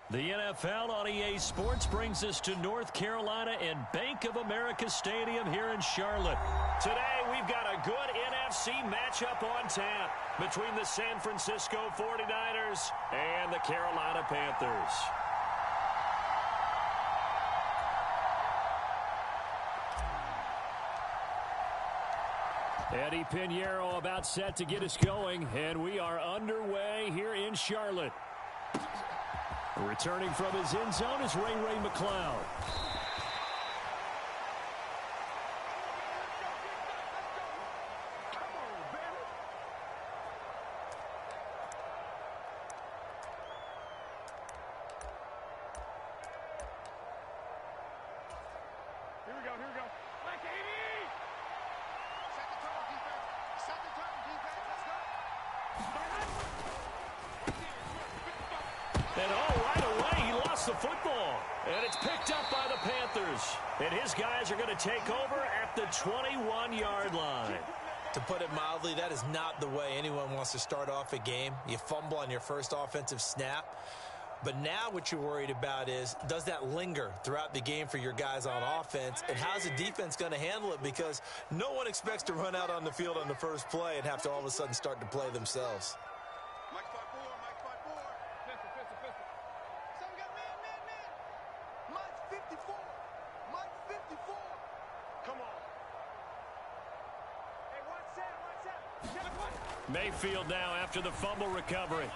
The NFL on EA Sports brings us to North Carolina and Bank of America Stadium here in Charlotte. Today, we've got a good NFC matchup on tap between the San Francisco 49ers and the Carolina Panthers. Eddie Pinheiro about set to get us going, and we are underway here in Charlotte. Returning from his end zone is Ray McCloud. And right away, he lost the football. And it's picked up by the Panthers. And his guys are going to take over at the 21-yard line. To put it mildly, that is not the way anyone wants to start off a game. You fumble on your first offensive snap. But now what you're worried about is, does that linger throughout the game for your guys on offense? And how's the defense going to handle it? Because no one expects to run out on the field on the first play and have to all of a sudden start to play themselves. Mayfield now after the fumble recovery.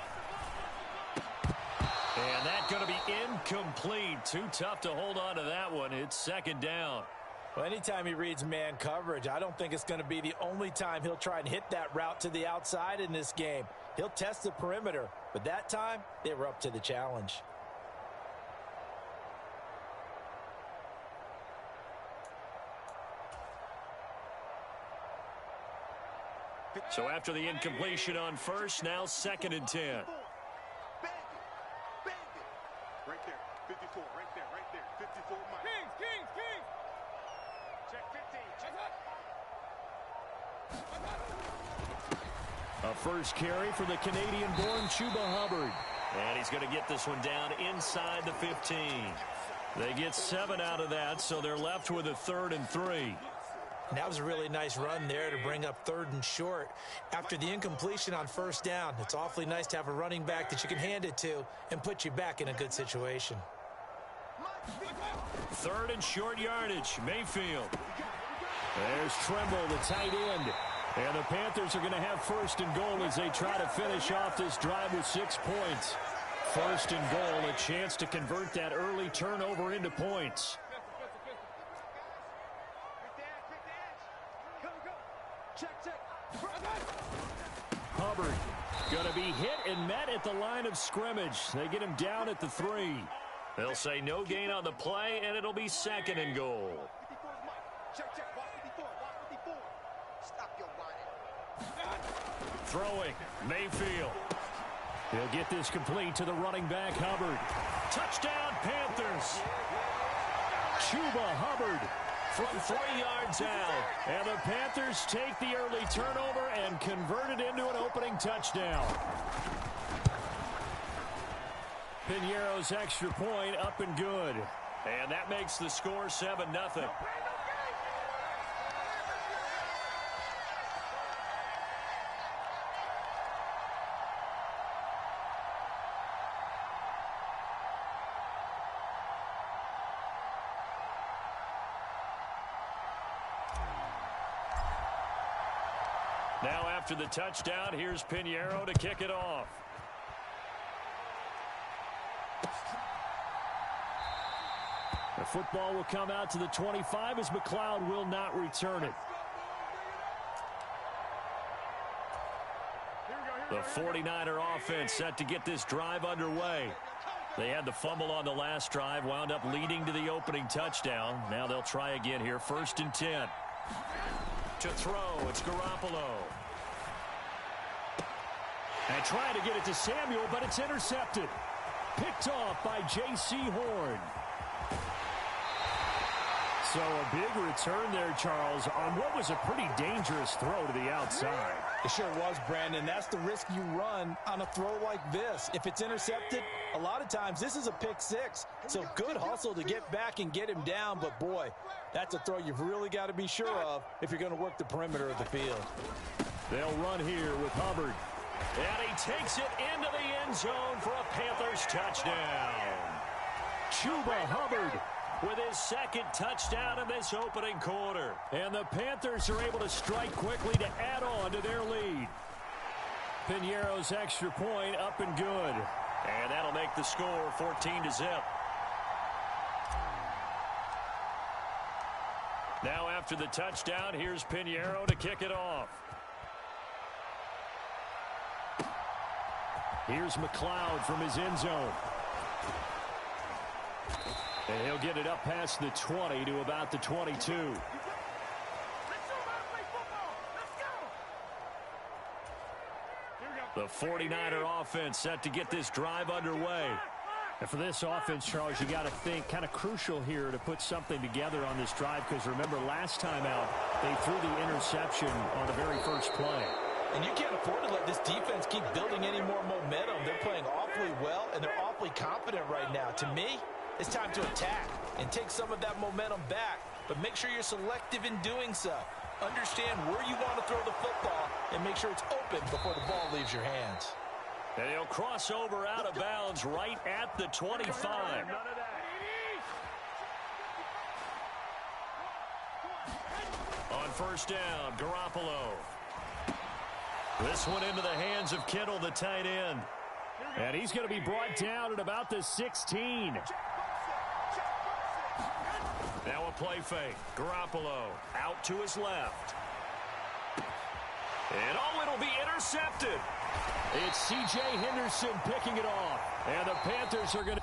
And that's going to be incomplete. Too tough to hold on to that one. It's second down. Well, anytime he reads man coverage, I don't think it's going to be the only time he'll try and hit that route to the outside in this game. He'll test the perimeter, but that time they were up to the challenge. So after the incompletion on first, now second and 10. Right there, 54, right there, 54, Mike. Kings. Check 15. A first carry for the Canadian-born Chuba Hubbard. And he's going to get this one down inside the 15. They get 7 out of that, so they're left with a 3rd and 3. That was a really nice run there to bring up 3rd and short. After the incompletion on first down, it's awfully nice to have a running back that you can hand it to and put you back in a good situation. 3rd and short yardage, Mayfield. There's Trimble, the tight end. And the Panthers are going to have 1st and goal as they try to finish off this drive with 6 points. 1st and goal, a chance to convert that early turnover into points. Hubbard going to be hit and met at the line of scrimmage. They get him down at the 3. They'll say no gain on the play, and it'll be 2nd and goal. Throwing, Mayfield. He'll get this complete to the running back, Hubbard. Touchdown, Panthers. Chuba Hubbard from 3 yards out. And the Panthers take the early turnover and convert it into an opening touchdown. Pinheiro's extra point up and good. And that makes the score 7-0. Now after the touchdown, here's Pinheiro to kick it off. The football will come out to the 25 as McCloud will not return it. The 49er offense set to get this drive underway. They had the fumble on the last drive, wound up leading to the opening touchdown. Now they'll try again here, 1st and 10. To throw, it's Garoppolo. And trying to get it to Samuel, but it's intercepted. Picked off by J.C. Horn. So a big return there, Charles, on what was a pretty dangerous throw to the outside. It sure was, Brandon. That's the risk you run on a throw like this. If it's intercepted, a lot of times this is a pick six. So good hustle to get back and get him down. But, boy, that's a throw you've really got to be sure of if you're going to work the perimeter of the field. They'll run here with Hubbard. And he takes it into the end zone for a Panthers touchdown. Chuba Hubbard with his second touchdown in this opening quarter. And the Panthers are able to strike quickly to add on to their lead. Pinheiro's extra point up and good. And that'll make the score 14-0. Now after the touchdown, here's Pinheiro to kick it off. Here's McLeod from his end zone. And he'll get it up past the 20 to about the 22. The 49er offense set to get this drive underway. And for this offense, Charles, you got to think kind of crucial here to put something together on this drive, because remember last time out they threw the interception on the very first play. And you can't afford to let this defense keep building any more momentum. They're playing awfully well, and they're awfully confident right now. To me, it's time to attack and take some of that momentum back, but make sure you're selective in doing so. Understand where you want to throw the football and make sure it's open before the ball leaves your hands. And he'll cross over out of bounds right at the 25. On first down, Garoppolo. This one into the hands of Kittle, the tight end. And he's going to be brought down at about the 16. Now a play fake. Garoppolo out to his left. And it'll be intercepted. It's C.J. Henderson picking it off. And the Panthers are going to...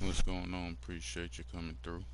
What's going on? Appreciate you coming through.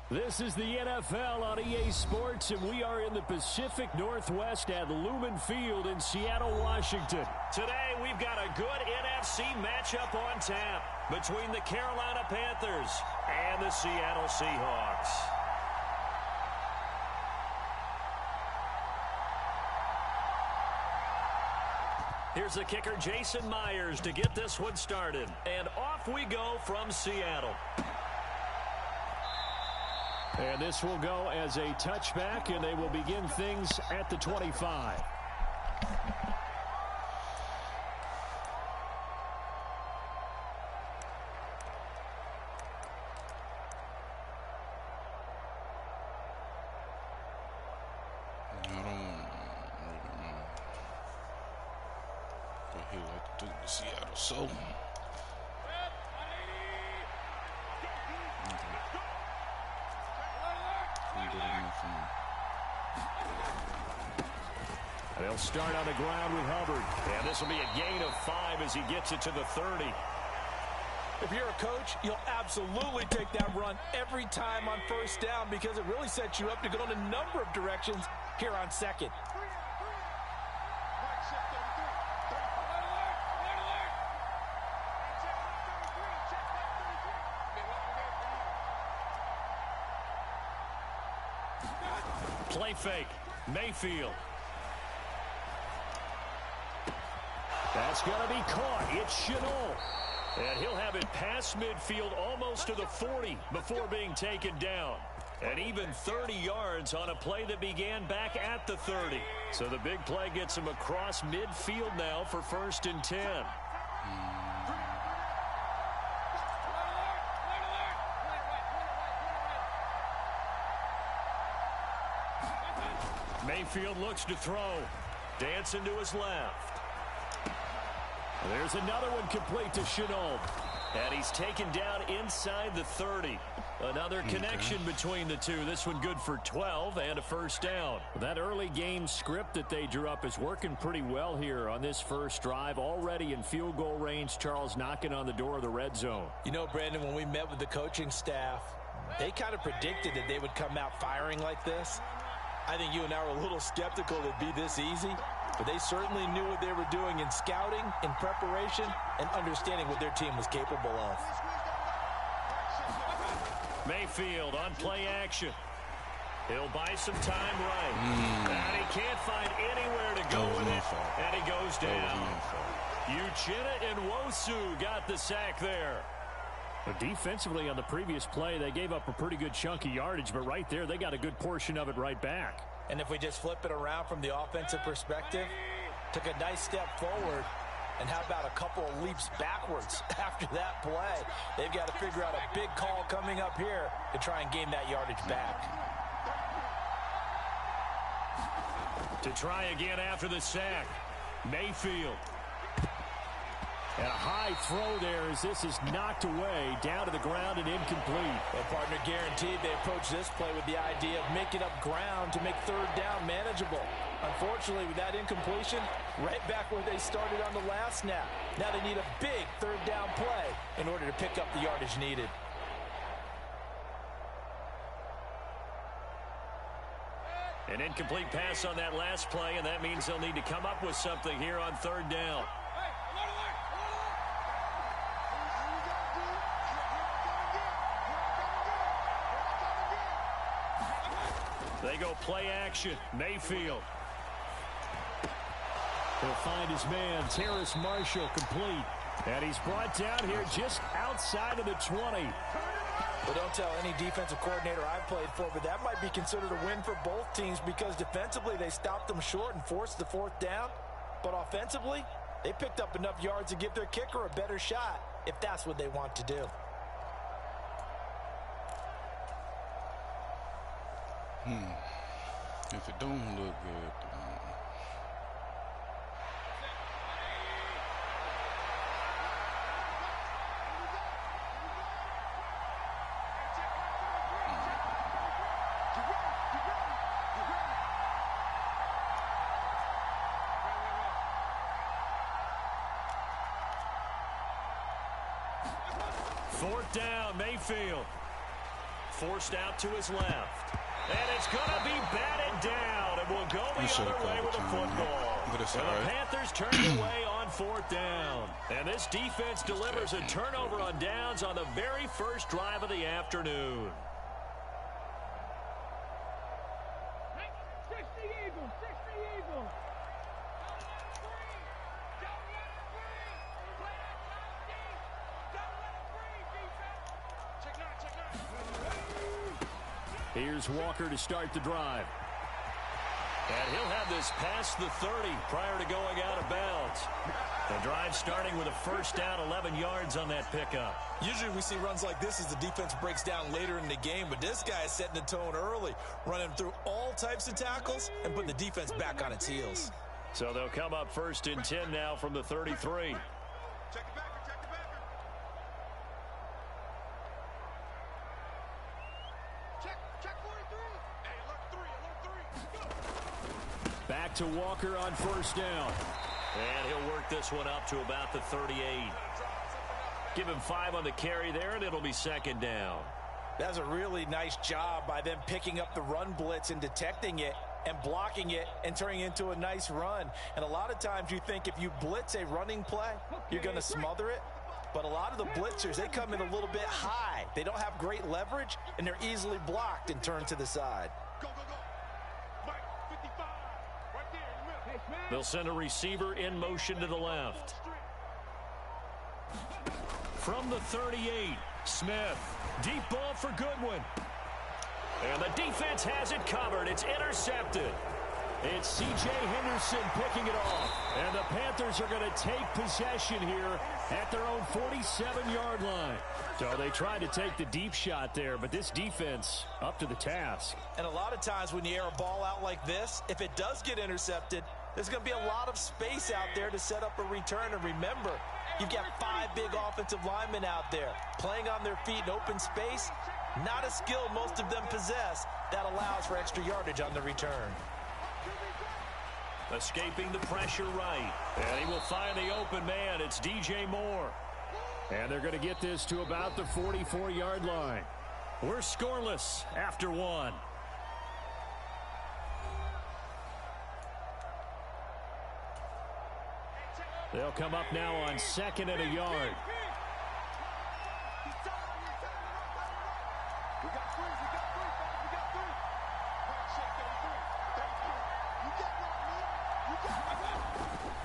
This is the NFL on EA Sports, and we are in the Pacific Northwest at Lumen Field in Seattle, Washington. Today, we've got a good NFC matchup on tap between the Carolina Panthers and the Seattle Seahawks. Here's the kicker, Jason Myers, to get this one started. And off we go from Seattle. And this will go as a touchback, and they will begin things at the 25. Seattle, so they'll start on the ground with Hubbard, and this will be a gain of 5 as he gets it to the 30. If you're a coach, you'll absolutely take that run every time on first down because it really sets you up to go in a number of directions here on second. Play fake. Mayfield. That's going to be caught. It's Shenault. And he'll have it past midfield almost to the 40 before being taken down. And even 30 yards on a play that began back at the 30. So the big play gets him across midfield now for 1st and 10. Mayfield looks to throw. Dancing to his left. There's another one complete to Shenault. And he's taken down inside the 30. Another connection between the two. This one good for 12 and a 1st down. That early game script that they drew up is working pretty well here on this first drive. Already in field goal range, Charles knocking on the door of the red zone. You know, Brandon, when we met with the coaching staff, they kind of predicted that they would come out firing like this. I think you and I were a little skeptical it'd be this easy, but they certainly knew what they were doing in scouting, in preparation, and understanding what their team was capable of. Mayfield on play action. He'll buy some time right. And he can't find anywhere to go with it. And he goes down. Uchenna and Nwosu got the sack there. Defensively on the previous play, they gave up a pretty good chunk of yardage, but right there, they got a good portion of it right back. And if we just flip it around from the offensive perspective, took a nice step forward, and how about a couple of leaps backwards after that play? They've got to figure out a big call coming up here to try and gain that yardage back. To try again after the sack, Mayfield. And a high throw there as this is knocked away, down to the ground and incomplete. Well, partner, guaranteed they approach this play with the idea of making up ground to make 3rd down manageable. Unfortunately, with that incompletion, right back where they started on the last snap. Now they need a big 3rd down play in order to pick up the yardage needed. An incomplete pass on that last play, and that means they'll need to come up with something here on 3rd down. They go play action. Mayfield. He'll find his man, Terrace Marshall, complete. And he's brought down here just outside of the 20. Well, don't tell any defensive coordinator I've played for, but that might be considered a win for both teams because defensively they stopped them short and forced the 4th down. But offensively, they picked up enough yards to give their kicker a better shot if that's what they want to do. If it don't look good, Fourth down, Mayfield. Forced out to his left. And it's going to be batted down, and we'll go the other way with the football. And the Panthers turned away on 4th down. And this defense delivers a turnover on downs on the very first drive of the afternoon. Here's Walker to start the drive. And he'll have this past the 30 prior to going out of bounds. The drive starting with a first down, 11 yards on that pickup. Usually we see runs like this as the defense breaks down later in the game, but this guy is setting the tone early, running through all types of tackles and putting the defense back on its heels. So they'll come up first and 10 now from the 33. Check the backer, check the backer. Check 43. Hey, alert 3, go. Back to Walker on first down. And he'll work this one up to about the 38. Give him 5 on the carry there, and it'll be second down. That's a really nice job by them picking up the run blitz and detecting it and blocking it and turning it into a nice run. And a lot of times you think if you blitz a running play, you're going to smother it. But a lot of the blitzers, they come in a little bit high. They don't have great leverage, and they're easily blocked and turned to the side. Go, go, go. Mike, 55. Right there in the middle. They'll send a receiver in motion to the left. From the 38, Smith. Deep ball for Goodwin. And the defense has it covered. It's intercepted. It's C.J. Henderson picking it off. And the Panthers are going to take possession here at their own 47-yard line. So they tried to take the deep shot there, but this defense up to the task. And a lot of times when you air a ball out like this, if it does get intercepted, there's going to be a lot of space out there to set up a return. And remember, you've got 5 big offensive linemen out there playing on their feet in open space. Not a skill most of them possess that allows for extra yardage on the return. Escaping the pressure right. And he will find the open man. It's DJ Moore. And they're going to get this to about the 44-yard line. We're scoreless after 1. They'll come up now on 2nd and a yard.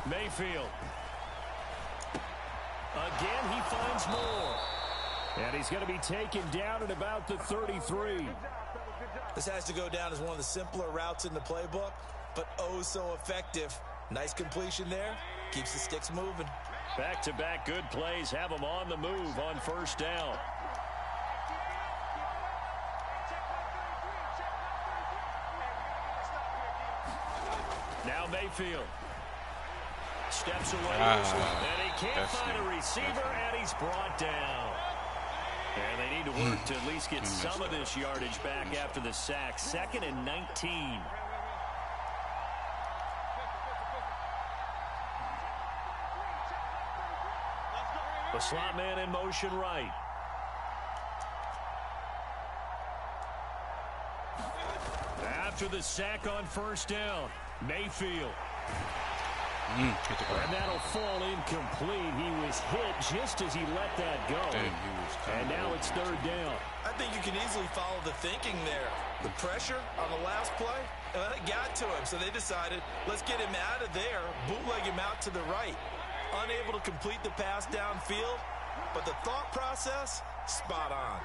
Mayfield. Again, he finds Moore. And he's going to be taken down at about the 33. This has to go down as one of the simpler routes in the playbook, but oh so effective. Nice completion there. Keeps the sticks moving. Back-to-back good plays have them on the move on first down. Now Mayfield. Steps away. And he can't find a receiver, and he's brought down. And they need to work to at least get some of this yardage back after the sack. 2nd and 19. The slot man in motion right. After the sack on first down, Mayfield. And that'll fall incomplete. He was hit just as he let that go. And now it's 3rd down. I think you can easily follow the thinking there. The pressure on the last play, it got to him. So they decided, let's get him out of there, bootleg him out to the right. Unable to complete the pass downfield, but the thought process, spot on.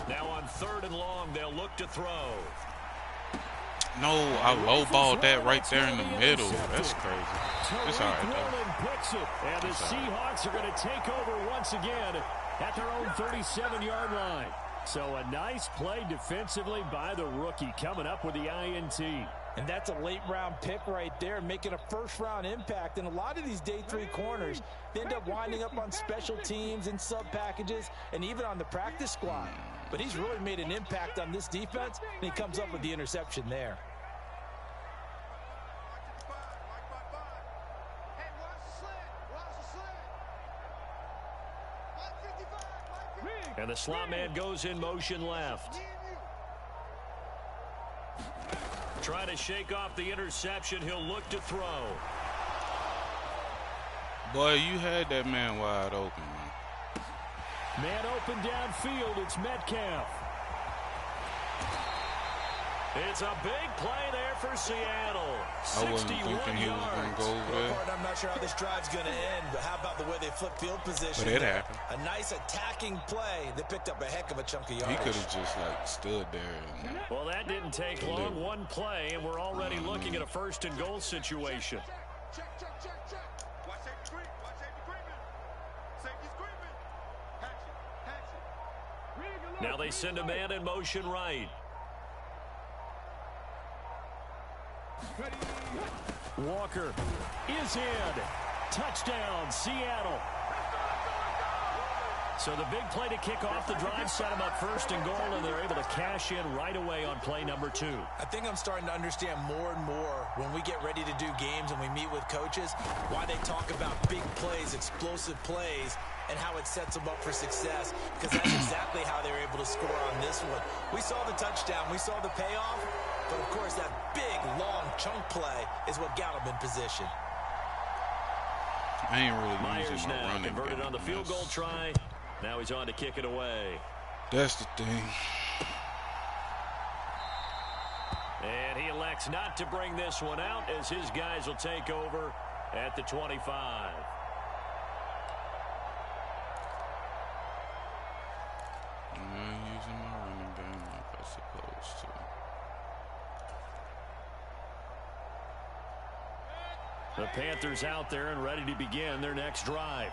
Now on 3rd and long, they'll look to throw. No, I lowballed that right there in the middle. That's crazy. It's all right, though. Picks it, and the Seahawks are going to take over once again at their own 37-yard line. So a nice play defensively by the rookie coming up with the INT. And that's a late-round pick right there, making a first-round impact. And a lot of these day 3 corners, they end up winding up on special teams and sub-packages and even on the practice squad. But he's really made an impact on this defense, and he comes up with the interception there. And the slot man goes in motion left. Trying to shake off the interception. He'll look to throw. Boy, you had that man wide open, man. Man open downfield. It's Metcalf. It's a big play there for Seattle. I wasn't thinking he was going to go over there. I'm not sure how this drive's going to end, but how about the way they flip field position? But it happened. A nice attacking play. They picked up a heck of a chunk of yardage. He could have just, like, stood there. And well, that didn't take long. One play, and we're already looking at a first-and-goal situation. Check. Watch safety screen. Watch safety screening. Safety screening. Hatch it. Now they send a man in motion right. Walker is in. Touchdown, Seattle. So the big play to kick off the drive set them up first and goal, and they're able to cash in right away on play number 2. I think I'm starting to understand more and more when we get ready to do games and we meet with coaches why they talk about big plays, explosive plays, and how it sets them up for success, because that's exactly how they were able to score on this one. We saw the touchdown. We saw the payoff. But, of course, that big, long chunk play is what got him in position. I ain't really Myers using my now running converted game. on the field goal try. Now he's on to kick it away. That's the thing. And he elects not to bring this one out as his guys will take over at the 25. I'm using my running game like I'm supposed to. The Panthers out there and ready to begin their next drive.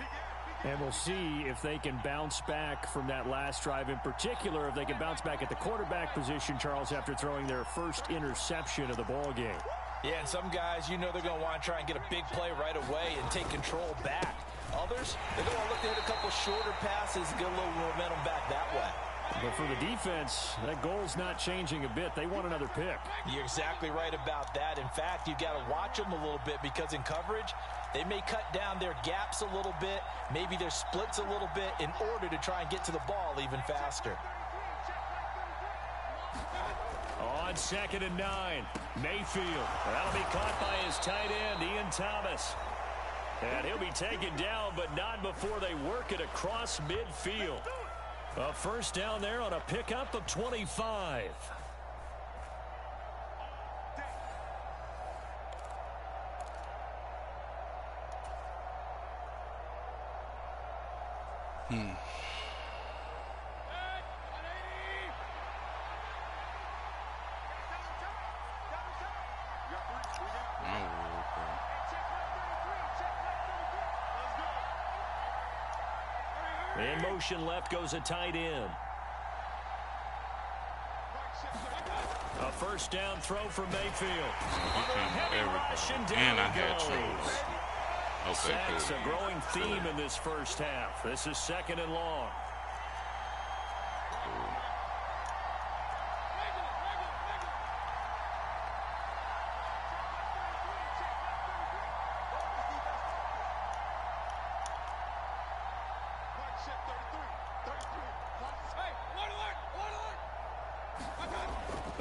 And we'll see if they can bounce back from that last drive, in particular if they can bounce back at the quarterback position, Charles, after throwing their first interception of the ball game. Yeah, and some guys, you know they're going to want to try and get a big play right away and take control back. Others, they're going to look to hit a couple shorter passes and get a little momentum back that way. But for the defense, that goal's not changing a bit. They want another pick. You're exactly right about that. In fact, you've got to watch them a little bit because in coverage, they may cut down their gaps a little bit, maybe their splits a little bit in order to try and get to the ball even faster. On 2nd and 9, Mayfield. That'll be caught by his tight end, Ian Thomas. And he'll be taken down, but not before they work it across midfield. A first down there on a pickup of 25. In motion left goes a tight end. A first down throw for Mayfield. And I had trouble. Okay, Sacks cool. a growing theme in this first half. This is 2nd and long.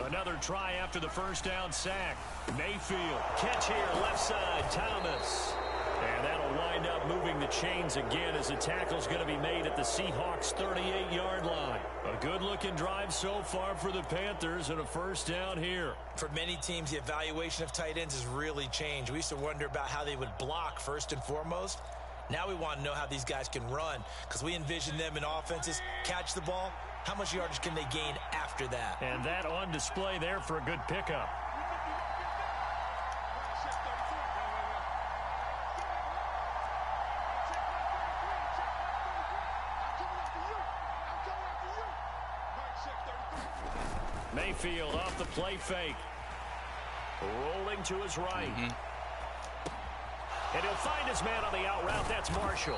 Another try after the first down sack. Mayfield, catch here, left side, Thomas. And that'll wind up moving the chains again as the tackle's going to be made at the Seahawks' 38-yard line. A good-looking drive so far for the Panthers and a first down here. For many teams, the evaluation of tight ends has really changed. We used to wonder about how they would block first and foremost. Now we want to know how these guys can run because we envision them in offenses, catch the ball. How much yardage can they gain after that? And that on display there for a good pickup. Mayfield off the play fake. Rolling to his right. And he'll find his man on the out route. That's Marshall.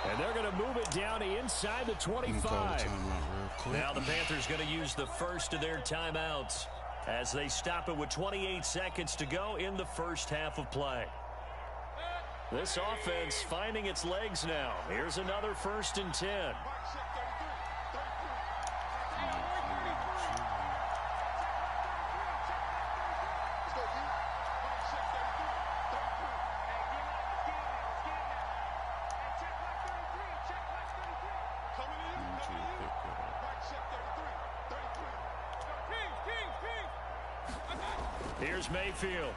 And they're going to move it down inside the 25. Now the Panthers going to use the first of their timeouts as they stop it with 28 seconds to go in the first half of play. This offense finding its legs now. Here's another 1st and 10. Here's Mayfield.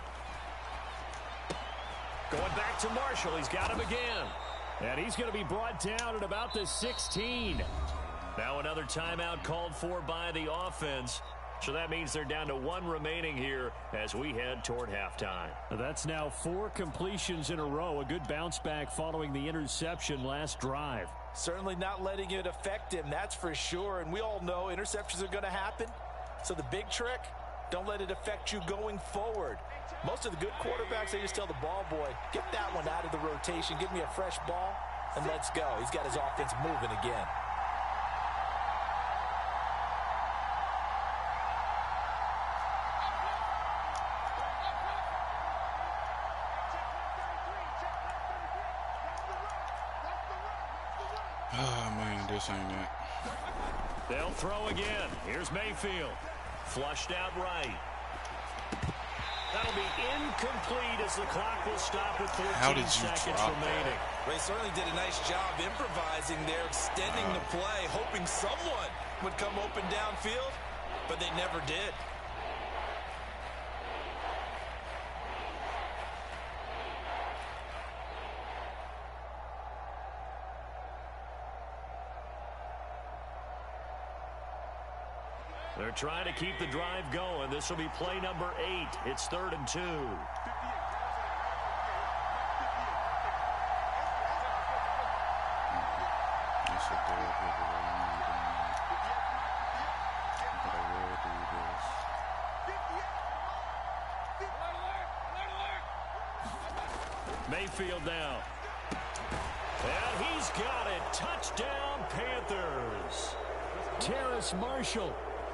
Going back to Marshall. He's got him again. And he's going to be brought down at about the 16. Now another timeout called for by the offense. So that means they're down to one remaining here as we head toward halftime. That's now 4 completions in a row. A good bounce back following the interception last drive. Certainly not letting it affect him, that's for sure. And we all know interceptions are going to happen. So the big trick, don't let it affect you going forward. Most of the good quarterbacks, they just tell the ball boy, get that one out of the rotation, give me a fresh ball, and let's go. He's got his offense moving again. Oh, man, this ain't it. They'll throw again. Here's Mayfield. Flushed out right. That'll be incomplete as the clock will stop with 14 seconds remaining. They certainly did a nice job improvising there, extending the play, hoping someone would come open downfield, but they never did. They're trying to keep the drive going. This will be play number 8. It's 3rd and 2. Mayfield now. And he's got it. Touchdown, Panthers. Terrace Marshall.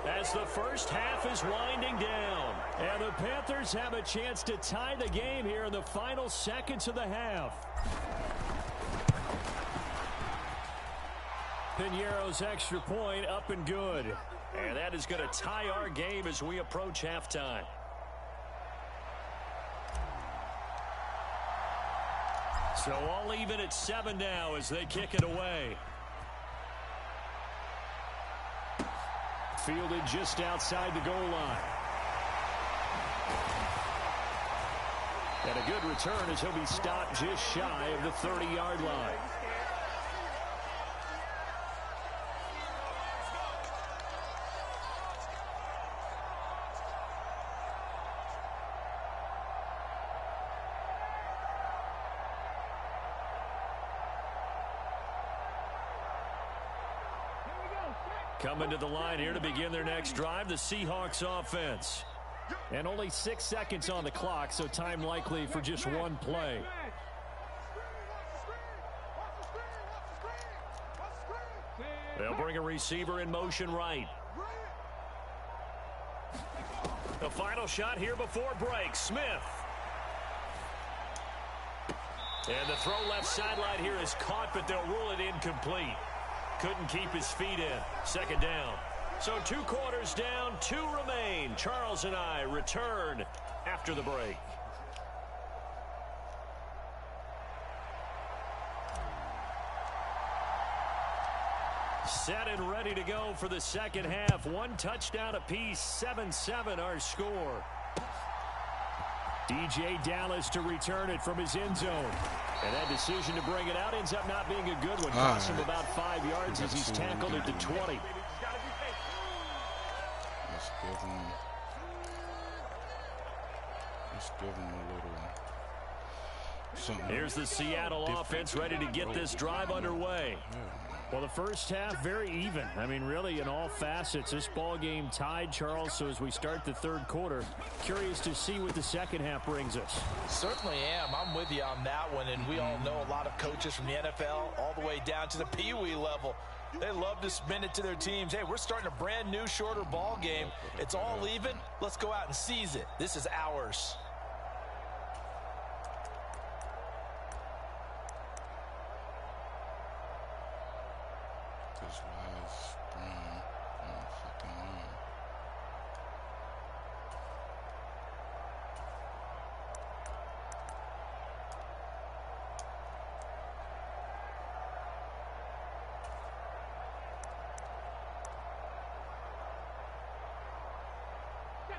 As the first half is winding down. And the Panthers have a chance to tie the game here in the final seconds of the half. Piñeiro's extra point up and good. And that is going to tie our game as we approach halftime. So all even at 7 now as they kick it away. Fielded just outside the goal line. And a good return as he'll be stopped just shy of the 30-yard line. Coming to the line here to begin their next drive, the Seahawks offense. And only 6 seconds on the clock, so time likely for just one play. They'll bring a receiver in motion right. The final shot here before break, Smith. And the throw left sideline here is caught, but they'll rule it incomplete. Couldn't keep his feet in. 2nd down. So 2 quarters down, 2 remain. Charles and I return after the break. Set and ready to go for the second half. 1 touchdown apiece, 7-7 our score. DJ Dallas to return it from his end zone. And that decision to bring it out ends up not being a good one. Costs him about 5 yards as he's tackled at the 20. Let's give him a little something. Here's the Seattle offense ready to get this drive underway. Well, the first half, very even. I mean, really, in all facets, this ball game tied, Charles. So as we start the 3rd quarter, curious to see what the second half brings us. Certainly am. I'm with you on that one. And we all know a lot of coaches from the NFL all the way down to the Pee Wee level. They love to spin it to their teams. Hey, we're starting a brand new, shorter ball game. It's all even. Let's go out and seize it. This is ours.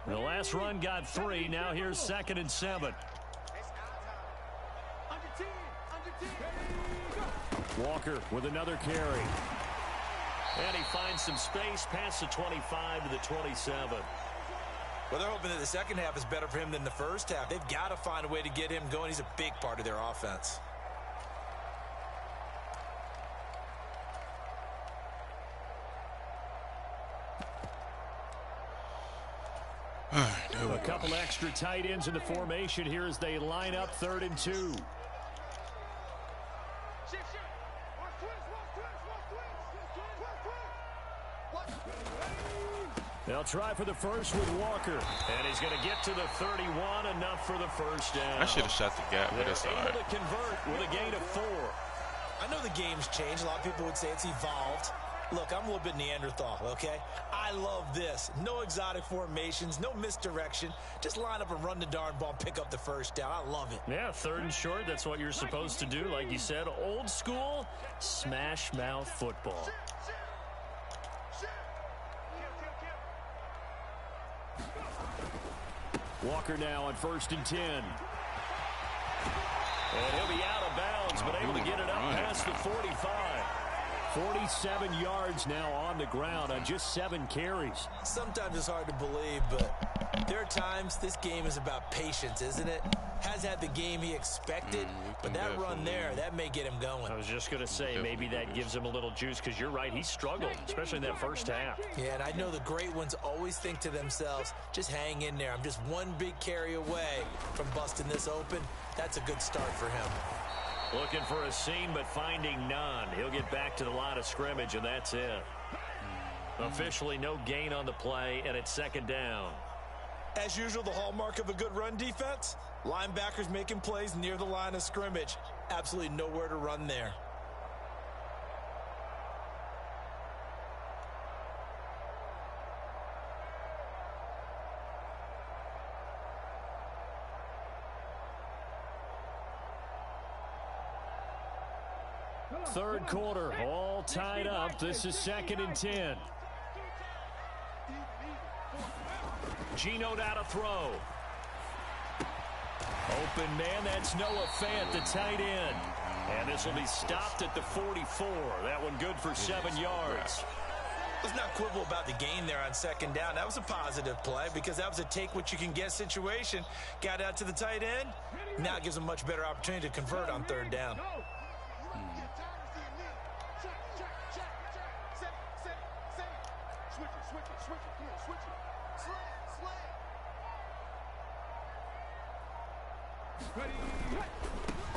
The last run got 3. Now here's 2nd and 7. Walker with another carry. And he finds some space past the 25 to the 27. Well, they're hoping that the second half is better for him than the first half. They've got to find a way to get him going. He's a big part of their offense. A couple extra tight ends in the formation here as they line up 3rd and 2. They'll try for the first with Walker. And he's going to get to the 31, enough for the first down. I should have shot the gap, but it's all right. Able to convert with a gain of 4. I know the game's changed. A lot of people would say it's evolved. Look, I'm a little bit Neanderthal, okay? I love this. No exotic formations, no misdirection. Just line up and run the darn ball and pick up the first down. I love it. Yeah, 3rd and short. That's what you're supposed to do. Like you said, old school smash mouth football. Walker now on 1st and 10. And he'll be out of bounds, but able to get it up past the 45. 47 yards now on the ground on just 7 carries. Sometimes it's hard to believe, but there are times this game is about patience, isn't it? Has had the game he expected, but that run there, that may get him going. I was just going to say, maybe that gives him a little juice, because you're right, he struggled, especially in that first half. Yeah, and I know the great ones always think to themselves, just hang in there. I'm just one big carry away from busting this open. That's a good start for him. Looking for a seam, but finding none. He'll get back to the line of scrimmage, and that's it. Officially no gain on the play, and it's 2nd down. As usual, the hallmark of a good run defense, linebackers making plays near the line of scrimmage. Absolutely nowhere to run there. Third quarter, all tied up. This is 2nd and 10. Geno now to throw. Open man, that's Noah Fant, the tight end. And this will be stopped at the 44. That one good for 7 yards. Let's not quibble about the gain there on 2nd down. That was a positive play because that was a take-what-you-can-get situation. Got out to the tight end. Now it gives them a much better opportunity to convert on 3rd down.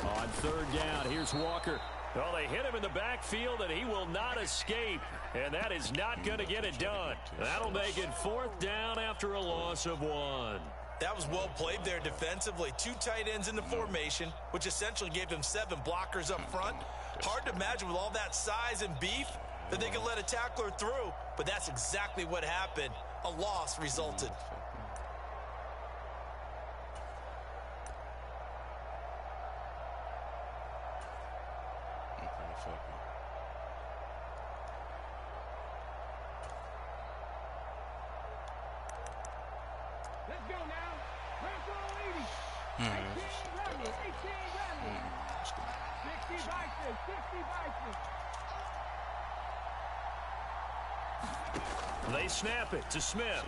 On 3rd down, here's Walker. Well, they hit him in the backfield, and he will not escape. And that is not going to get it done. That'll make it 4th down after a loss of 1. That was well played there defensively. 2 tight ends in the formation, which essentially gave them 7 blockers up front. Hard to imagine with all that size and beef that they could let a tackler through, but that's exactly what happened. A loss resulted. They snap it to Smith.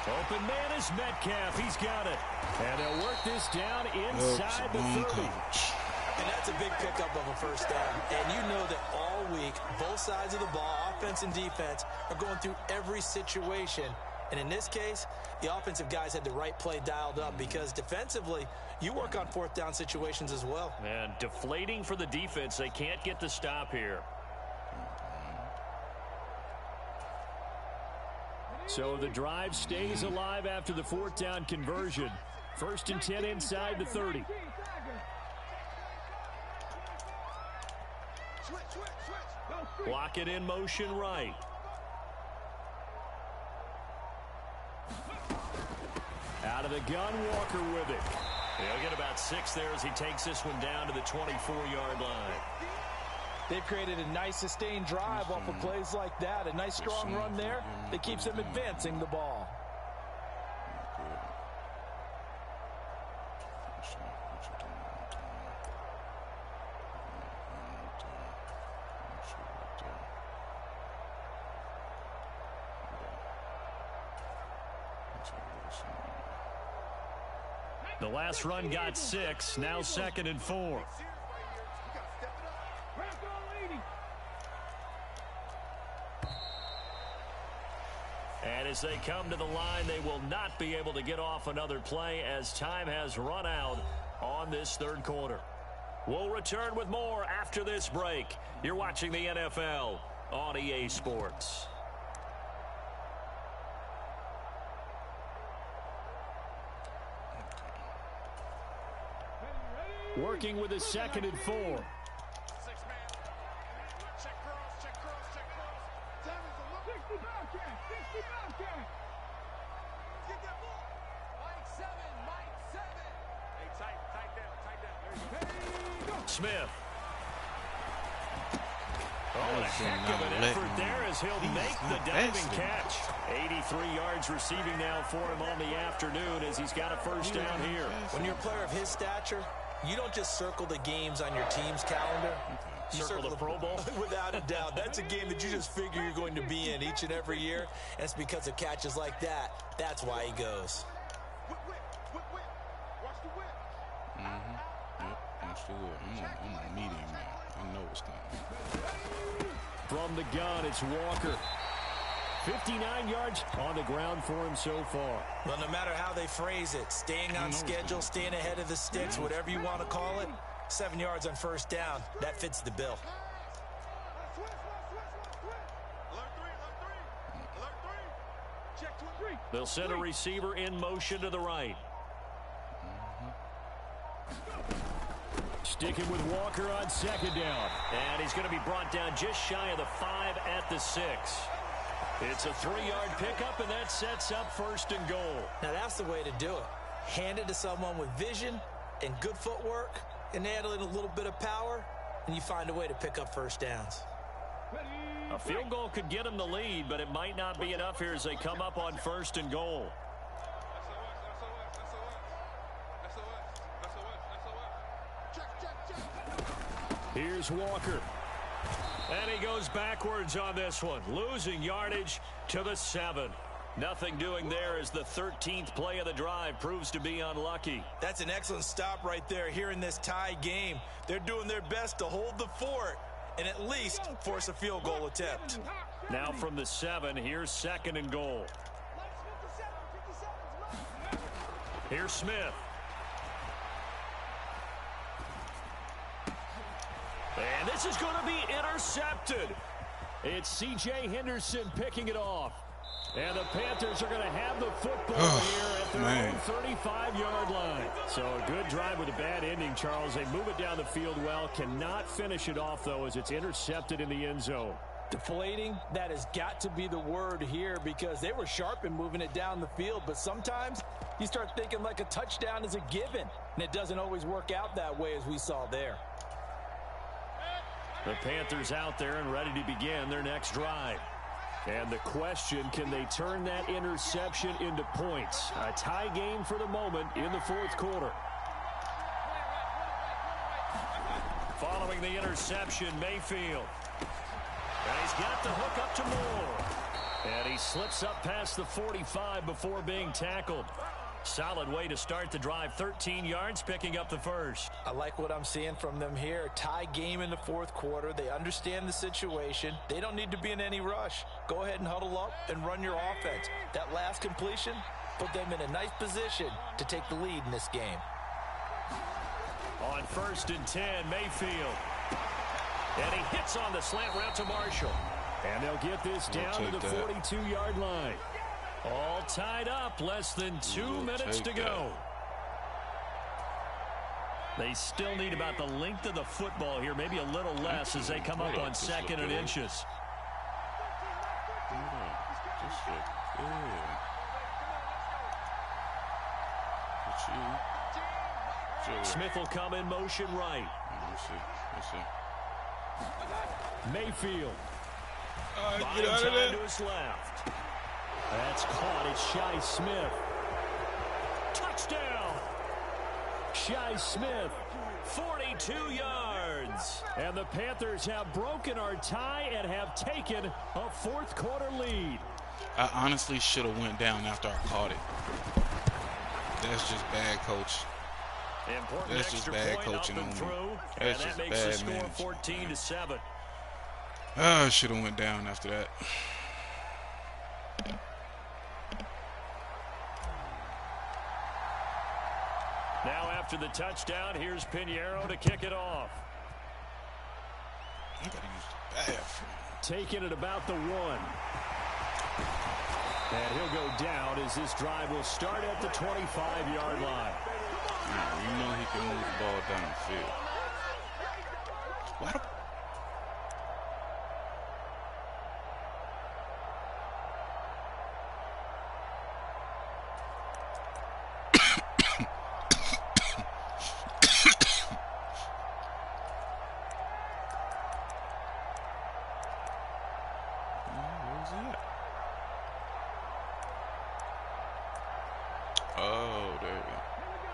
Open man is Metcalf. He's got it. And they'll work this down inside the 30. And that's a big pickup of a first down. And you know that all week, both sides of the ball, offense and defense, are going through every situation. And in this case, the offensive guys had the right play dialed up because defensively, you work on 4th down situations as well. And deflating for the defense. They can't get the stop here. So the drive stays alive after the 4th down conversion. 1st and 10 inside the 30. Block it in motion right. Out of the gun, Walker with it. He'll get about 6 there as he takes this one down to the 24-yard line. They've created a nice sustained drive off of plays like that. A nice strong run there that keeps them advancing the ball. The last run got 6. Now 2nd and 4. And as they come to the line, they will not be able to get off another play as time has run out on this third quarter. We'll return with more after this break. You're watching the NFL on EA Sports. Working with a 2nd and 4. 6-man. Check cross, check cross, check cross. 60 Bobcat, 60 Bobcat. Get that ball. Mike 7, Mike 7. Hey, tight down. There you go. Smith. Oh, and a heck of an effort there as he'll make the diving catch. 83 yards receiving now for him on the afternoon as he's got a first down here. When you're a player of his stature, you don't just circle the games on your team's calendar. You Circle the Pro Bowl? Without a doubt. That's a game that you just figure you're going to be in each and every year. And it's because of catches like that. That's why he goes. Whip. Watch the whip. Yep, watch the whip. I'm a medium now. I know it's coming. From the gun, it's Walker. 59 yards on the ground for him so far. Well, no matter how they phrase it, staying on schedule, staying ahead of the sticks, whatever you want to call it, 7 yards on first down, that fits the bill. Alert three. Check 2 and 3. They'll send a receiver in motion to the right. Sticking with Walker on 2nd down. And he's going to be brought down just shy of the 5 at the 6. It's a 3-yard pickup, and that sets up 1st and goal. Now, that's the way to do it. Hand it to someone with vision and good footwork, and add in a little bit of power, and you find a way to pick up first downs. A field goal could get them the lead, but it might not be enough here as they come up on 1st and goal. Here's Walker. And he goes backwards on this one, losing yardage to the 7. Nothing doing there as the 13th play of the drive proves to be unlucky. That's an excellent stop right there here in this tie game. They're doing their best to hold the fort and at least force a field goal attempt. Now from the 7, here's 2nd and goal. Here's Smith. And this is going to be intercepted. It's C.J. Henderson picking it off. And the Panthers are going to have the football here at their own 35-yard line. So a good drive with a bad ending, Charles. They move it down the field well. Cannot finish it off, though, as it's intercepted in the end zone. Deflating, that has got to be the word here because they were sharp in moving it down the field. But sometimes you start thinking like a touchdown is a given. And it doesn't always work out that way as we saw there. The Panthers out there and ready to begin their next drive. And the question, can they turn that interception into points? A tie game for the moment in the 4th quarter. Following the interception, Mayfield. And he's got the hook up to Moore. And he slips up past the 45 before being tackled. Solid way to start the drive. 13 yards, picking up the first. I like what I'm seeing from them here. Tie game in the 4th quarter. They understand the situation. They don't need to be in any rush. Go ahead and huddle up and run your offense. That last completion put them in a nice position to take the lead in this game. On 1st and 10, Mayfield. And he hits on the slant route to Marshall. And they'll get this down to the 42-yard line. All tied up, less than 2 minutes to go. They still need about the length of the football here, maybe a little less as they come up on 2nd and inches. Good. Smith will come in motion right. Let's see. Mayfield. Get out of there. To his left. That's caught. It's Shi Smith. Touchdown. Shi Smith, 42 yards. And the Panthers have broken our tie and have taken a fourth quarter lead. I honestly should have went down after I caught it. That's just bad coach. Important That's just bad coaching on me. That's just bad management. 14-7. I should have went down after that. Now after the touchdown, here's Pinheiro to kick it off. I gotta use the bathroom. Taking it about the 1. And he'll go down as this drive will start at the 25-yard line. You know he can move the ball down the field. Why the...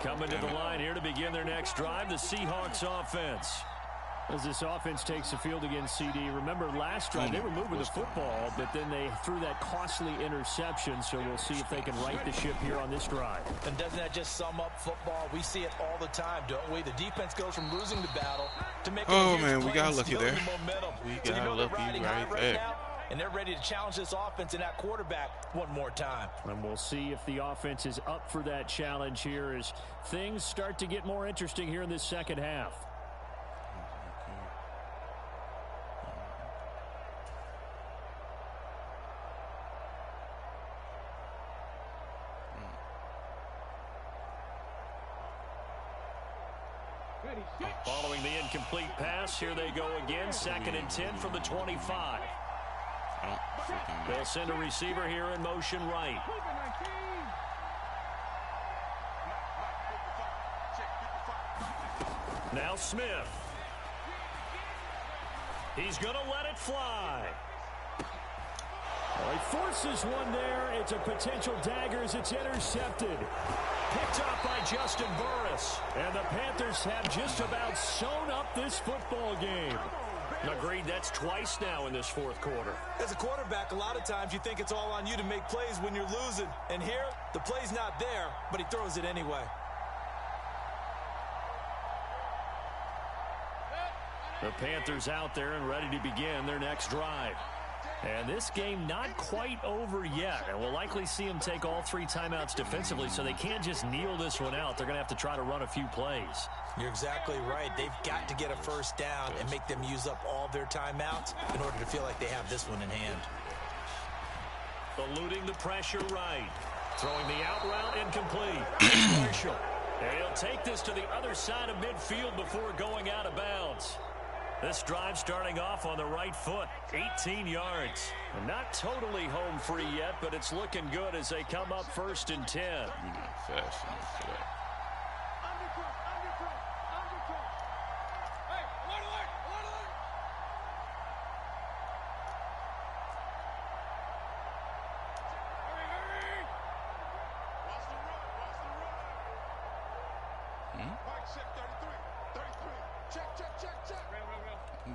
Coming to the line here to begin their next drive, the Seahawks offense. As this offense takes the field against CD, remember last drive they were moving the football, but then they threw that costly interception, so we'll see if they can right the ship here on this drive. And doesn't that just sum up football? We see it all the time, don't we? The defense goes from losing the battle to making a huge play got and lucky stealing there. momentum. We got lucky right there. Now, and they're ready to challenge this offense and that quarterback one more time. And we'll see if the offense is up for that challenge here as things start to get more interesting here in this second half. Following the incomplete pass, here they go again. 2nd and 10 from the 25. They'll send a receiver here in motion right. Now Smith. He's going to let it fly. Well, he forces one there. It's a potential dagger as it's intercepted. Picked up by Justin Burris. And the Panthers have just about sewn up this football game. Agreed, that's twice now in this fourth quarter. As a quarterback, a lot of times you think it's all on you to make plays when you're losing. And here, the play's not there, but he throws it anyway. The Panthers out there and ready to begin their next drive. And this game not quite over yet. And we'll likely see them take all 3 timeouts defensively, so they can't just kneel this one out. They're going to have to try to run a few plays. You're exactly right. They've got to get a first down and make them use up all their timeouts in order to feel like they have this one in hand. Eluding the pressure right. Throwing the out route incomplete. Marshall. And he'll take this to the other side of midfield before going out of bounds. This drive starting off on the right foot, 18 yards. Not totally home free yet, but it's looking good as they come up 1st and 10. You're not fast enough for that.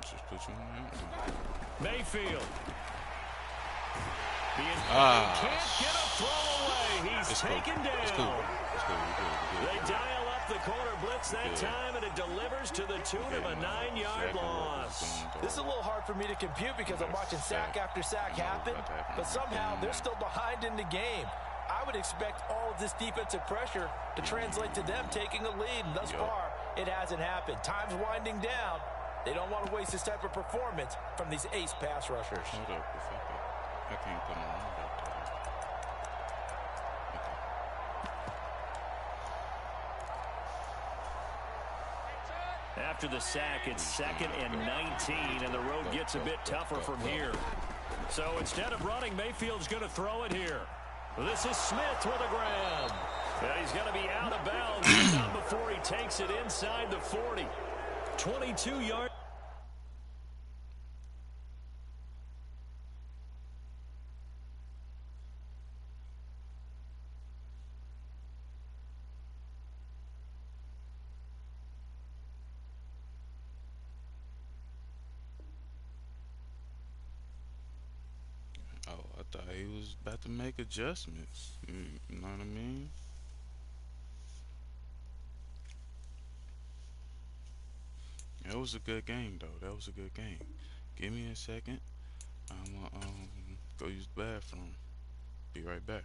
Just put you on Mayfield. Can't get a throw away. He's taken down. They dial up the corner blitz that time, and it delivers to the tune of a 9-yard loss. This is a little hard for me to compute because I'm watching sack after sack happen, but somehow they're still behind in the game. I would expect all of this defensive pressure to translate to them taking a lead, and thus far, it hasn't happened. Time's winding down. They don't want to waste this type of performance from these ace pass rushers. Hold up, I can't put them on that. After the sack, it's 2nd and 19, and the road gets a bit tougher from here. So instead of running, Mayfield's going to throw it here. This is Smith with a grab. And he's going to be out of bounds, but not before he takes it inside the 40. 22 yards. was about to make adjustments. You know what I mean? That was a good game, though. That was a good game. Give me a second. I'm gonna go use the bathroom. Be right back.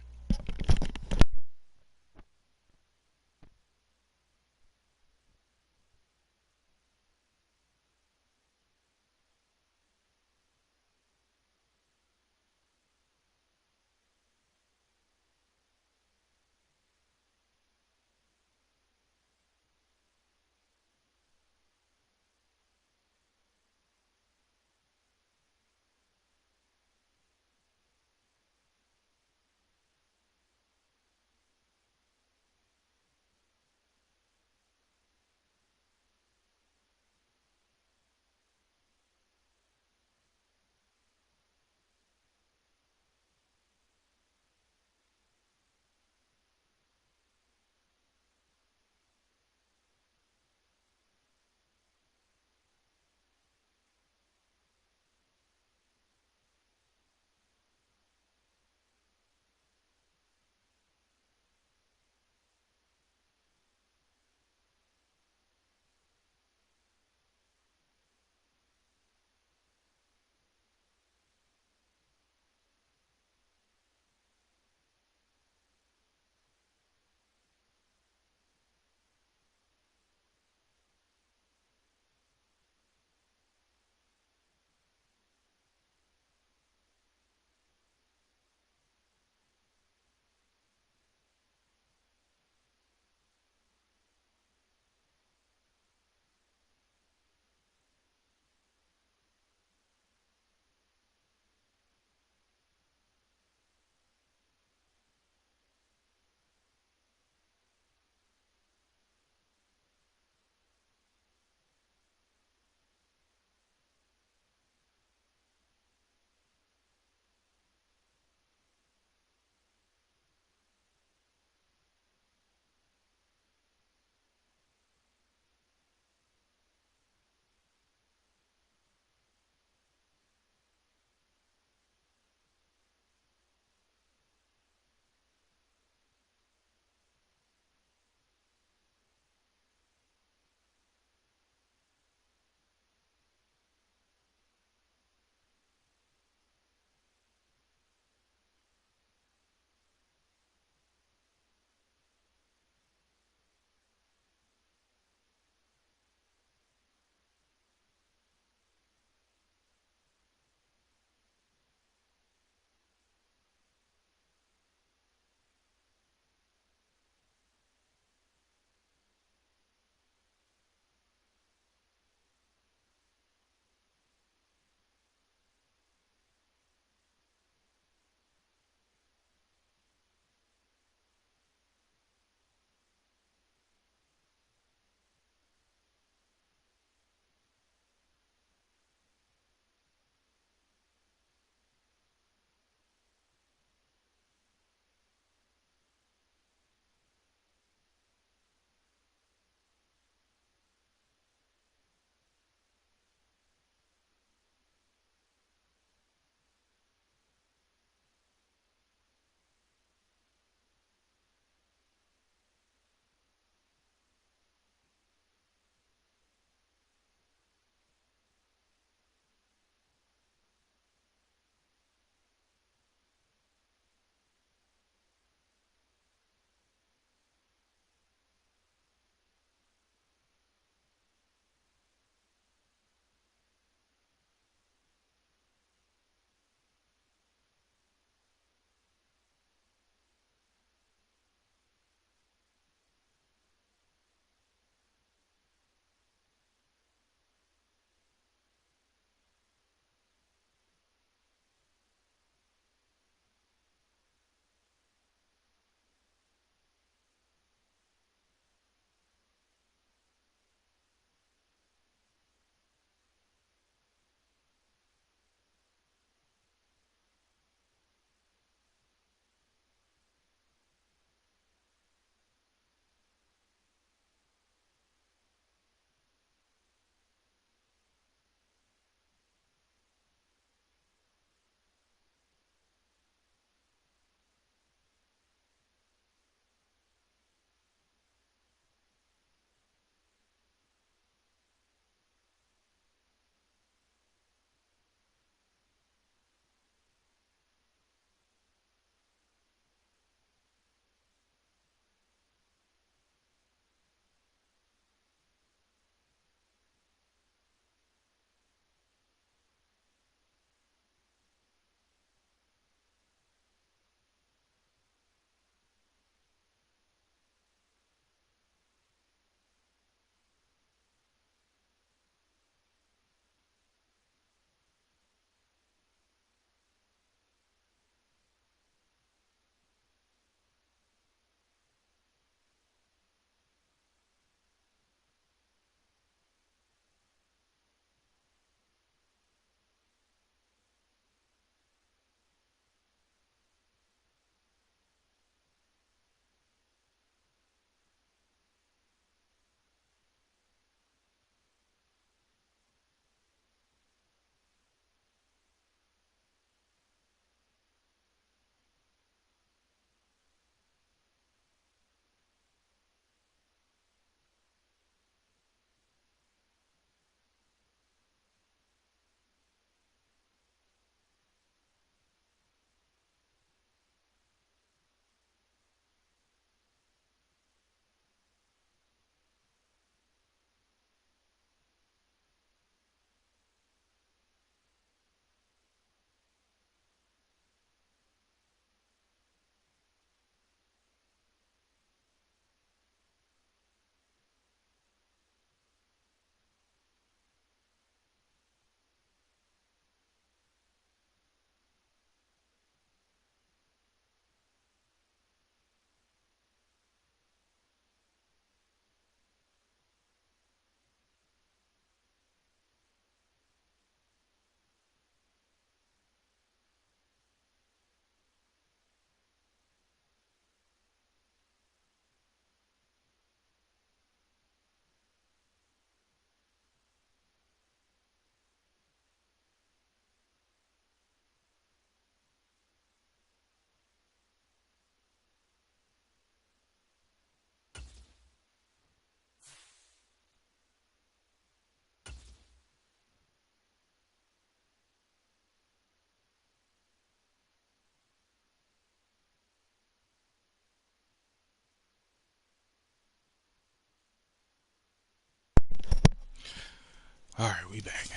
All right, we back.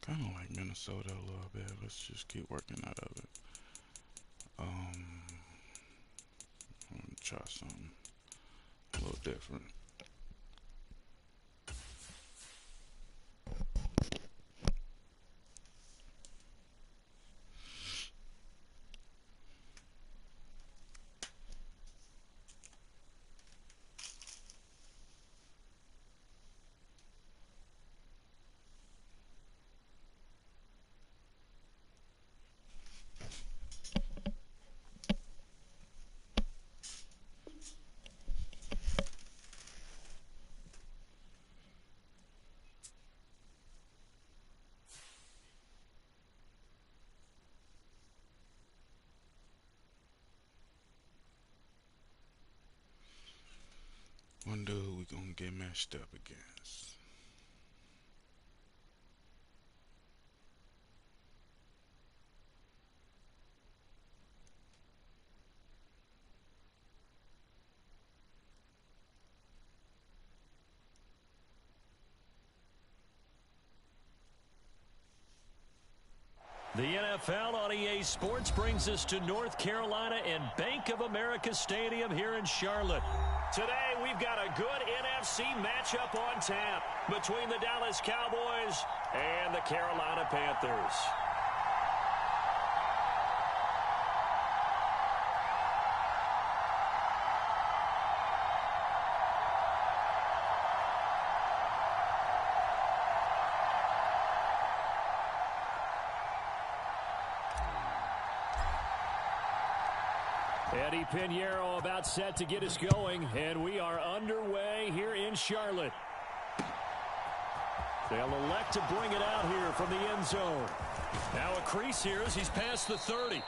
Kind of like Minnesota a little bit. Let's just keep working out of it. I'm gonna try something a little different. Wonder who we gonna get matched up against. The NFL on EA Sports brings us to North Carolina and Bank of America Stadium here in Charlotte. Today, we've got a good NFC matchup on tap between the Dallas Cowboys and the Carolina Panthers. Eddie Pinheiro about set to get us going, and we are underway here in Charlotte. They'll elect to bring it out here from the end zone. Now a crease here as he's past the 30.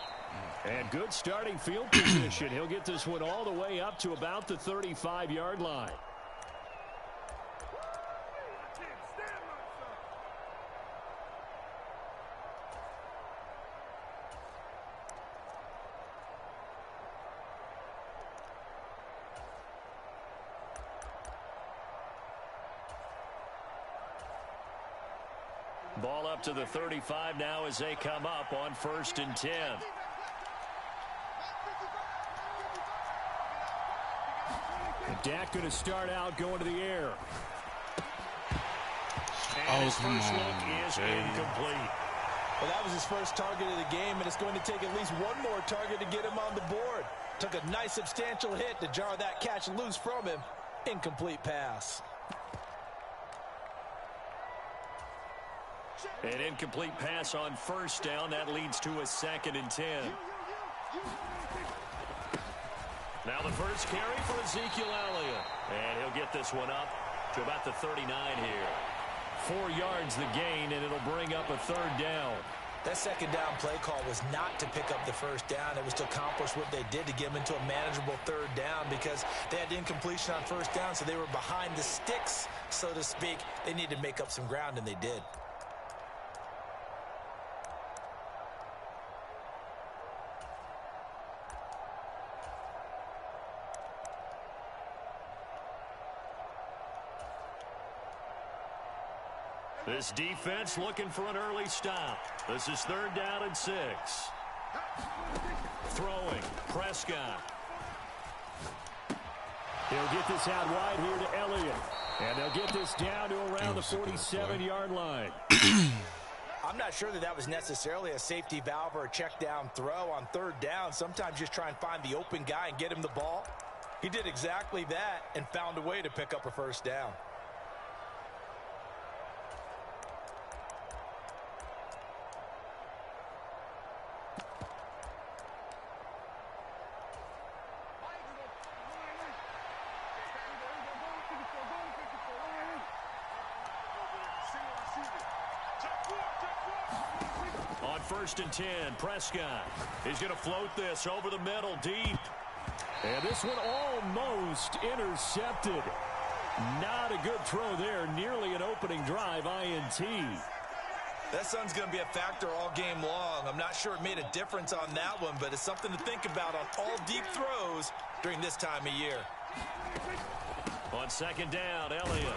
And good starting field position. He'll get this one all the way up to about the 35-yard line. Ball up to the 35 now as they come up on 1st and 10. Dak going to start out going to the air. And his first look is incomplete. Well, that was his first target of the game, and it's going to take at least one more target to get him on the board. Took a nice substantial hit to jar that catch loose from him. Incomplete pass. An incomplete pass on 1st down. That leads to a 2nd and 10. Now the first carry for Ezekiel Elliott. And he'll get this one up to about the 39 here. 4 yards the gain, and it'll bring up a 3rd down. That 2nd down play call was not to pick up the 1st down. It was to accomplish what they did to get them into a manageable 3rd down because they had incompletion on 1st down, so they were behind the sticks, so to speak. They needed to make up some ground, and they did. This defense looking for an early stop. This is 3rd down and 6. Throwing. Prescott. He'll get this out wide here to Elliott. And they'll get this down to around the 47-yard line. I'm not sure that was necessarily a safety valve or a check down throw on 3rd down. Sometimes just try and find the open guy and get him the ball. He did exactly that and found a way to pick up a 1st down. On 1st and 10, Prescott. He's going to float this over the middle deep. And this one almost intercepted. Not a good throw there. Nearly an opening drive INT. That sun's going to be a factor all game long. I'm not sure it made a difference on that one, but it's something to think about on all deep throws during this time of year. On second down, Elliott.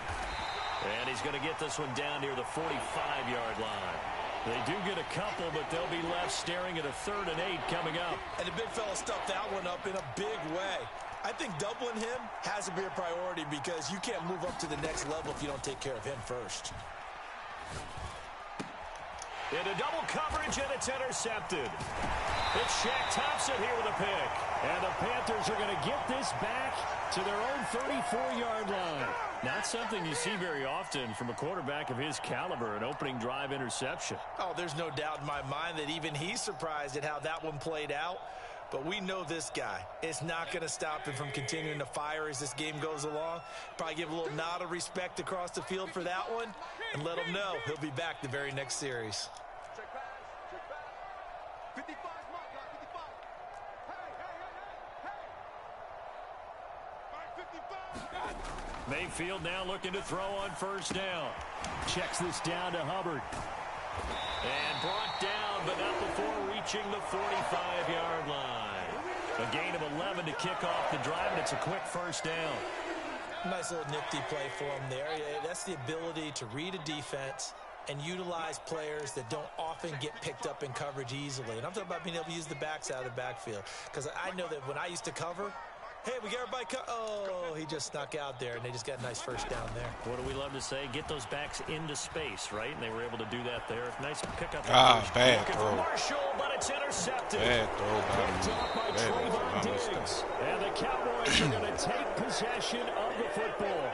And he's going to get this one down near the 45-yard line. They do get a couple, but they'll be left staring at a 3rd and 8 coming up. And the big fella stuffed that one up in a big way. I think doubling him has to be a priority because you can't move up to the next level if you don't take care of him first. Into double coverage, and it's intercepted. It's Shaq Thompson here with a pick. And the Panthers are going to get this back to their own 34-yard line. Not something you see very often from a quarterback of his caliber, an opening drive interception. Oh, there's no doubt in my mind that even he's surprised at how that one played out. But we know this guy. It's not going to stop him from continuing to fire as this game goes along. Probably give a little nod of respect across the field for that one and let him know he'll be back the very next series. Check back. 55, mark, 55. Hey. All right, 55. Mayfield now looking to throw on first down. Checks this down to Hubbard. And brought down, but not before reaching the 45-yard line. A gain of 11 to kick off the drive, and it's a quick first down. Nice little nifty play for him there. That's the ability to read a defense and utilize players that don't often get picked up in coverage easily. And I'm talking about being able to use the backs out of the backfield. Because I know that when I used to cover, hey, we got everybody oh, he just snuck out there, and they just got a nice first down there. What do we love to say? Get those backs into space, right? And they were able to do that there. Nice pickup. Bad throw. Marshall, but it's intercepted. Bad throw Picked off by Trayvon Diggs. And the Cowboys are going to take possession of the football.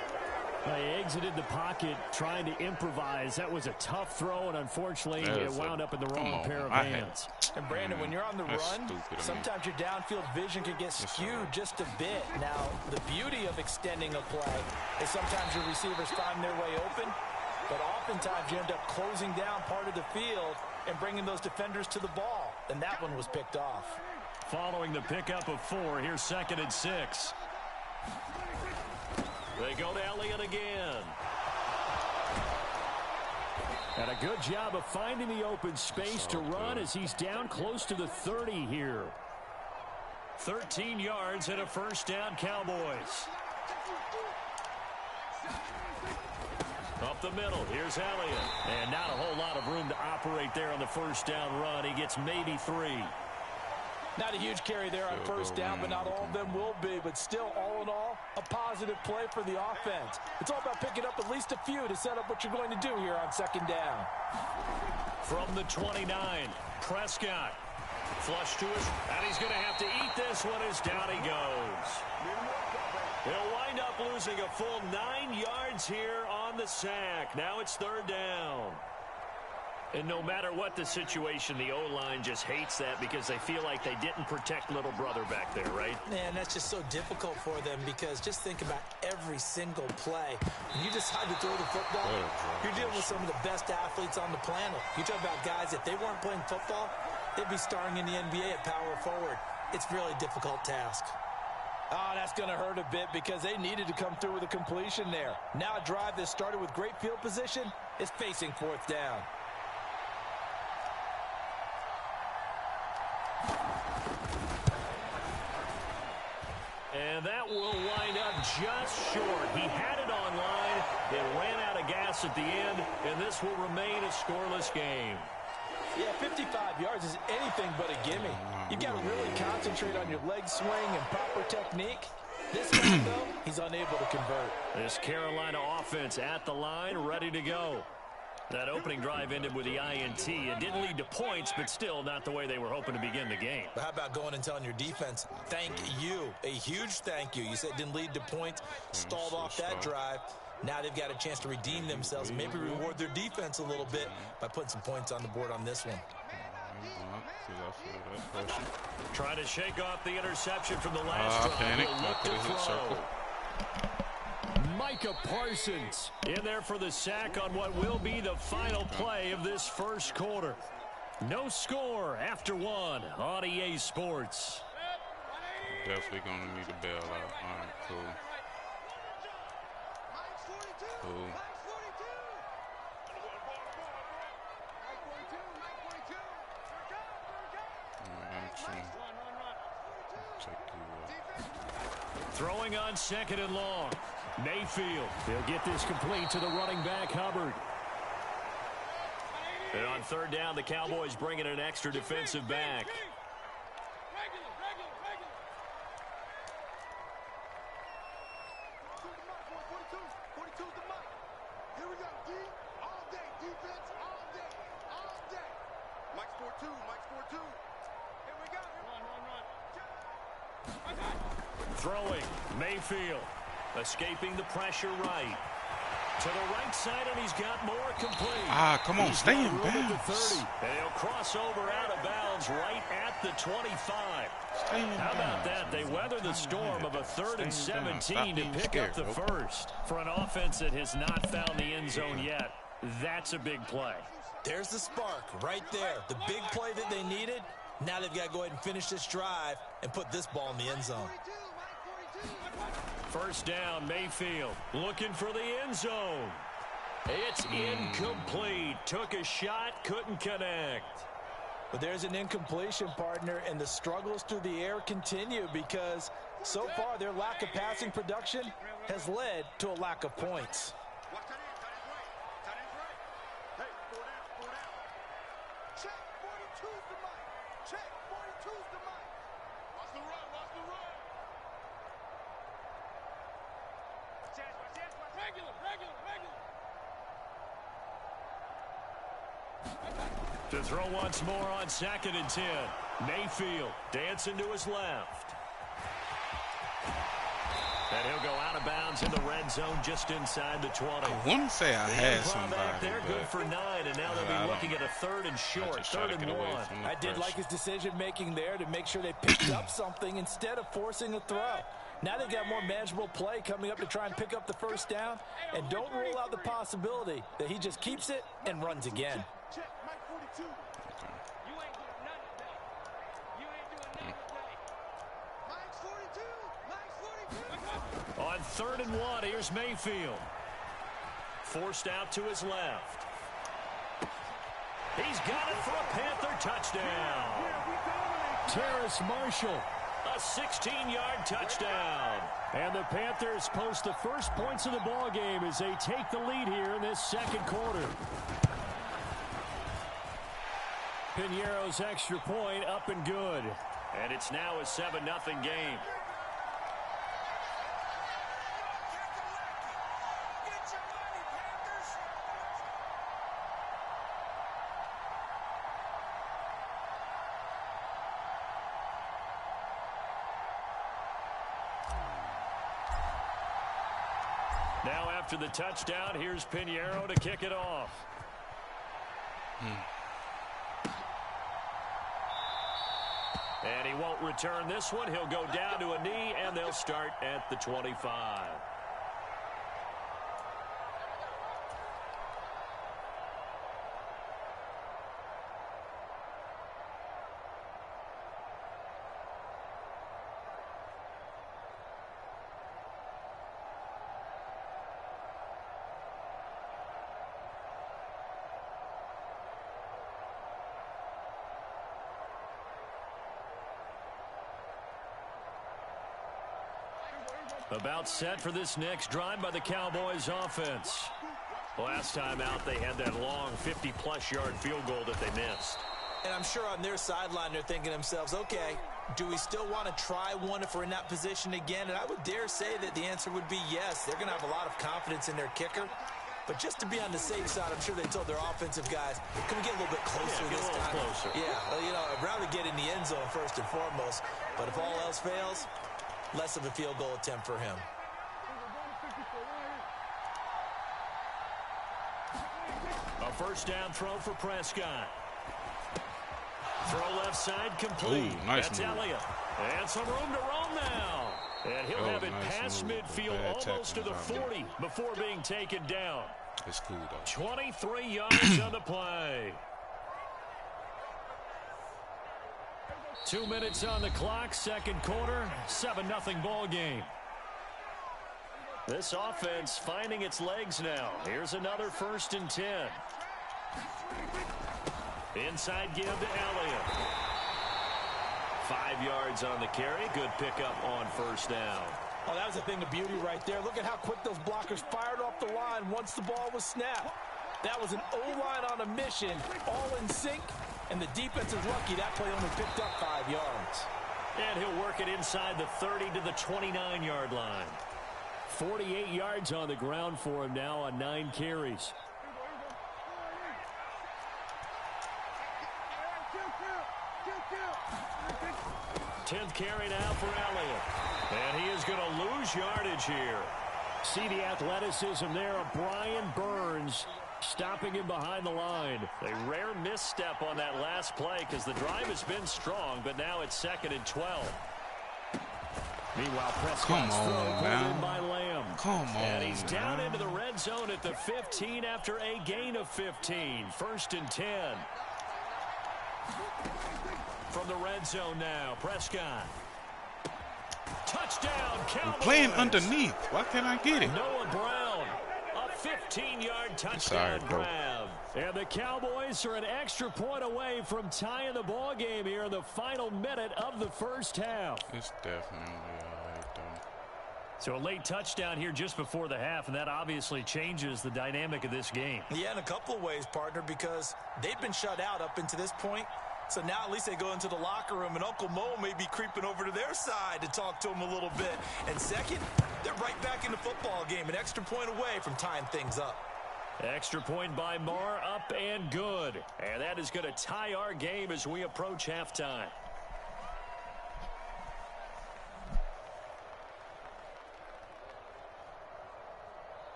They exited the pocket trying to improvise. That was a tough throw, and unfortunately, it wound up in the wrong pair of hands. And, Brandon, when you're on the run, sometimes your downfield vision can get skewed just a bit. Now, the beauty of extending a play is sometimes your receivers find their way open, but oftentimes you end up closing down part of the field and bringing those defenders to the ball. And that one was picked off. Following the pickup of 4, here's 2nd and 6. They go to Elliott again. And a good job of finding the open space to run as he's down close to the 30 here. 13 yards and a first down, Cowboys. Up the middle, here's Elliott. And not a whole lot of room to operate there on the first down run. He gets maybe 3. Not a huge carry there on first down, but not all of them will be. But still, all in all, a positive play for the offense. It's all about picking up at least a few to set up what you're going to do here on second down. From the 29, Prescott. Flush to his, and he's going to have to eat this one as down he goes. He'll wind up losing a full 9 yards here on the sack. Now it's 3rd down. And no matter what the situation, the O-line just hates that because they feel like they didn't protect little brother back there, right? Man, that's just so difficult for them because just think about every single play. When you decide to throw the football, you're dealing with some of the best athletes on the planet. You talk about guys, if they weren't playing football, they'd be starring in the NBA at power forward. It's a really difficult task. Oh, that's going to hurt a bit because they needed to come through with a completion there. Now a drive that started with great field position is facing 4th down. And that will wind up just short. He had it on line. It ran out of gas at the end, and this will remain a scoreless game. Yeah, 55 yards is anything but a gimme. You've got to really concentrate on your leg swing and proper technique. This time, though, he's unable to convert. This Carolina offense at the line, ready to go. That opening drive ended with the INT. It didn't lead to points, but still not the way they were hoping to begin the game. But how about going and telling your defense, thank you, a huge thank you. You said it didn't lead to points, stalled off that drive. Now they've got a chance to redeem themselves, maybe reward their defense a little bit by putting some points on the board on this one. Trying to shake off the interception from the last drive. Panic. Look to throw. Micah Parsons in there for the sack on what will be the final play of this first quarter. No score after 1 on EA Sports. Definitely going to need a bailout. All right, cool. Cool. Throwing on 2nd and long. Mayfield. They'll get this complete to the running back, Hubbard. And on 3rd down, the Cowboys bring in an extra defensive back. Throwing, Mayfield, escaping the pressure right. To the right side, and he's got more complete. Come on, stay in bounds. And he'll cross over out of bounds right at the 25. Stay in How about bounds. that? They weather the storm of a 3rd and 17 to pick scared, up the bro. first. For an offense that has not found the end zone yet, that's a big play. There's the spark right there. The big play that they needed. Now they've got to go ahead and finish this drive and put this ball in the end zone. 1st down, Mayfield looking for the end zone. It's incomplete. Took a shot, couldn't connect. But there's an incompletion, partner, and the struggles through the air continue because so far their lack of passing production has led to a lack of points. To throw once more on 2nd and 10. Mayfield dancing to his left. And he'll go out of bounds in the red zone just inside the 20. I wouldn't say I had somebody, back there, good for 9, and now they'll be looking at a 3rd and short, 3rd and 1. I did like his decision-making there to make sure they picked up something instead of forcing a throw. Now they've got more manageable play coming up to try and pick up the 1st down, and don't rule out the possibility that he just keeps it and runs again. On 3rd and 1, here's Mayfield. Forced out to his left. He's got it for a Panther touchdown. Terrace Marshall, a 16-yard touchdown. And the Panthers post the first points of the ball game as they take the lead here in this 2nd quarter. Piñeiro's extra point up and good. And it's now a 7-0 game. Now after the touchdown, here's Piñeiro to kick it off. And he won't return this one. He'll go down to a knee, and they'll start at the 25. About set for this next drive by the Cowboys offense. Last time out, they had that long 50-plus yard field goal that they missed. And I'm sure on their sideline they're thinking to themselves, okay, do we still want to try one if we're in that position again? And I would dare say that the answer would be yes. They're going to have a lot of confidence in their kicker. But just to be on the safe side, I'm sure they told their offensive guys, can we get a little bit closer this time? Closer. Yeah, well, you know, I'd rather get in the end zone first and foremost. But if all else fails, less of a field goal attempt for him. A first down throw for Prescott. Throw left side complete. Ooh, nice That's move. Elliott. And some room to roam now. And he'll have it nice past move. midfield Bad almost to the tackling 40 before being taken down. It's cool, though. 23 yards on the play. 2 minutes on the clock, 2nd quarter, 7-0 ball game. This offense finding its legs now. Here's another 1st and 10. Inside give to Elliott. 5 yards on the carry. Good pickup on 1st down. Oh, that was a thing of beauty right there. Look at how quick those blockers fired off the line once the ball was snapped. That was an O-line on a mission, all in sync, and the defense is lucky that play only picked up 5 yards. And he'll work it inside the 30 to the 29-yard line. 48 yards on the ground for him now on 9 carries. Tenth carry now for Elliott. And he is going to lose yardage here. See the athleticism there of Brian Burns stopping him behind the line. A rare misstep on that last play because the drive has been strong, but now it's 2nd and 12. Meanwhile, Prescott's throw pulled in by Lamb. Come on, and he's down man. into the red zone at the 15 after a gain of 15. 1st and 10. From the red zone now, Prescott. Touchdown, Cowboys. I'm playing underneath. Why can't I get it? Noah Brown, a 15-yard touchdown grab. And the Cowboys are an extra point away from tying the ball game here in the final minute of the first half. It's definitely all right, though. So a late touchdown here just before the half, and that obviously changes the dynamic of this game. Yeah, in a couple of ways, partner, because they've been shut out up until this point. So now at least they go into the locker room, and Uncle Mo may be creeping over to their side to talk to them a little bit. And second, they're right back in the football game, an extra point away from tying things up. Extra point by Marr, up and good. And that is going to tie our game as we approach halftime.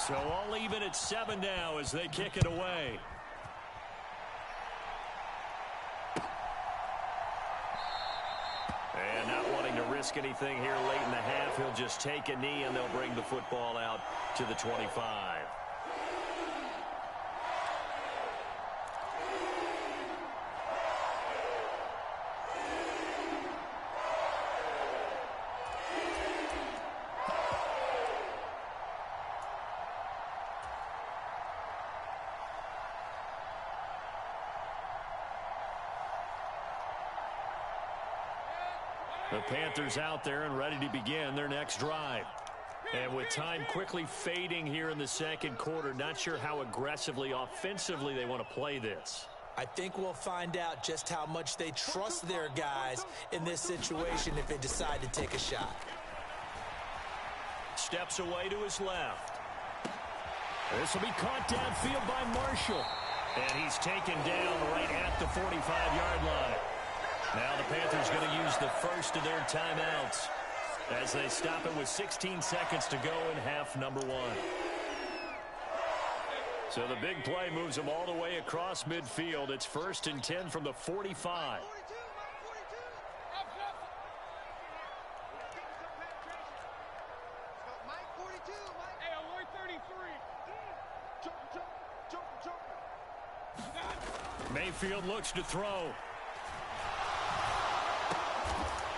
So all even at 7 now as they kick it away. And not wanting to risk anything here late in the half, he'll just take a knee and they'll bring the football out to the 25. The Panthers out there and ready to begin their next drive. And with time quickly fading here in the second quarter, not sure how aggressively, offensively they want to play this. I think we'll find out just how much they trust their guys in this situation if they decide to take a shot. Steps away to his left. This will be caught downfield by Marshall. And he's taken down right at the 45-yard line. Now the Panthers going to use the first of their timeouts as they stop it with 16 seconds to go in half number 1. So the big play moves them all the way across midfield. It's 1st and 10 from the 45. Mayfield looks to throw.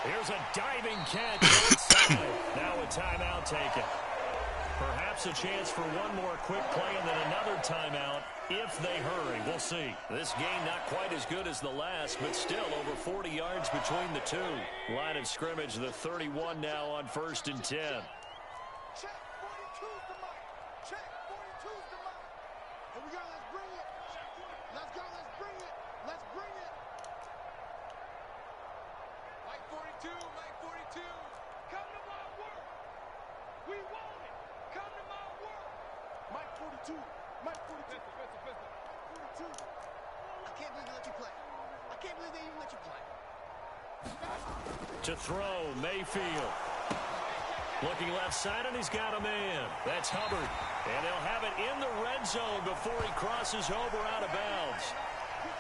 Here's a diving catch outside. Now a timeout taken. Perhaps a chance for one more quick play and then another timeout if they hurry. We'll see. This game not quite as good as the last, but still over 40 yards between the two. Line of scrimmage, the 31 now on 1st and 10. Check 42's the mic. Check 42's the mic. Here we go. Let's bring it. Let's go. Let's bring it. Let's bring it. Mike 42. Mike 42. Come to my work. We want it. Come to my work. Mike 42. Mike 42. Pistol. 42. I can't believe they let you play. I can't believe they even let you play. To throw, Mayfield. Looking left side, and he's got a man. That's Hubbard. And they'll have it in the red zone before he crosses over out of bounds.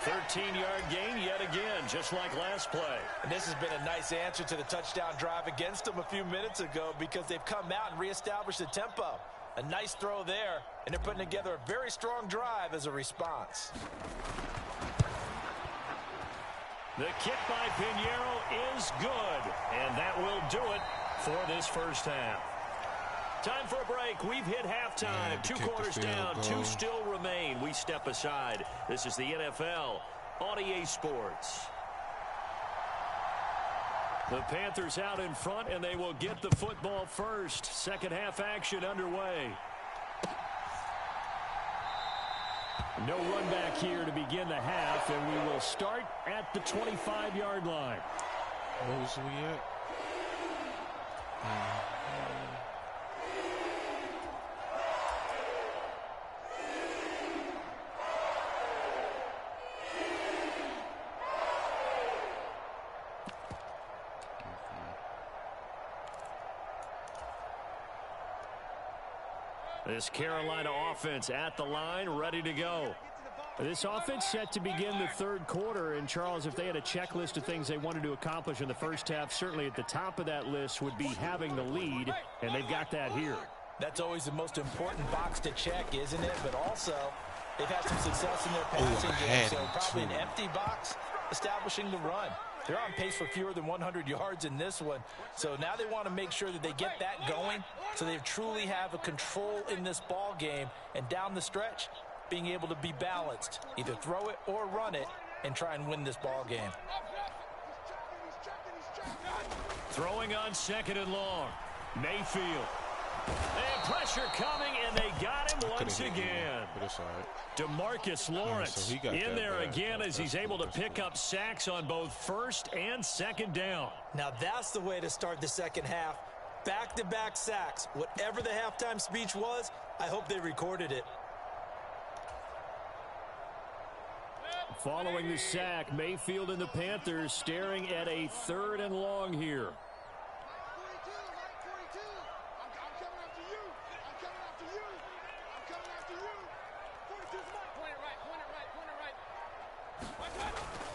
13-yard gain yet again, just like last play. And this has been a nice answer to the touchdown drive against them a few minutes ago because they've come out and reestablished the tempo. A nice throw there, and they're putting together a very strong drive as a response. The kick by Pinheiro is good, and that will do it for this first half. Time for a break. We've hit halftime. 2 quarters down, 2 still remain. We step aside. This is the NFL on EA Sports. The Panthers out in front, and they will get the football first. Second half action underway. No run back here to begin the half, and we will start at the 25-yard line. Where was we at? This Carolina offense at the line, ready to go. This offense set to begin the third quarter. And, Charles, if they had a checklist of things they wanted to accomplish in the first half, certainly at the top of that list would be having the lead, and they've got that here. That's always the most important box to check, isn't it? But also, they've had some success in their passing game, so probably an empty box establishing the run. They're on pace for fewer than 100 yards in this one. So now they want to make sure that they get that going so they truly have a control in this ball game. And down the stretch, being able to be balanced, either throw it or run it, and try and win this ball game. Throwing on second and long. Mayfield. And pressure coming, and they got him once again. But it's all right. DeMarcus Lawrence in there again as he's able to pick up sacks on both first and second down. Now that's the way to start the second half. Back-to-back sacks. Whatever the halftime speech was, I hope they recorded it. Following the sack, Mayfield and the Panthers staring at a third and long here.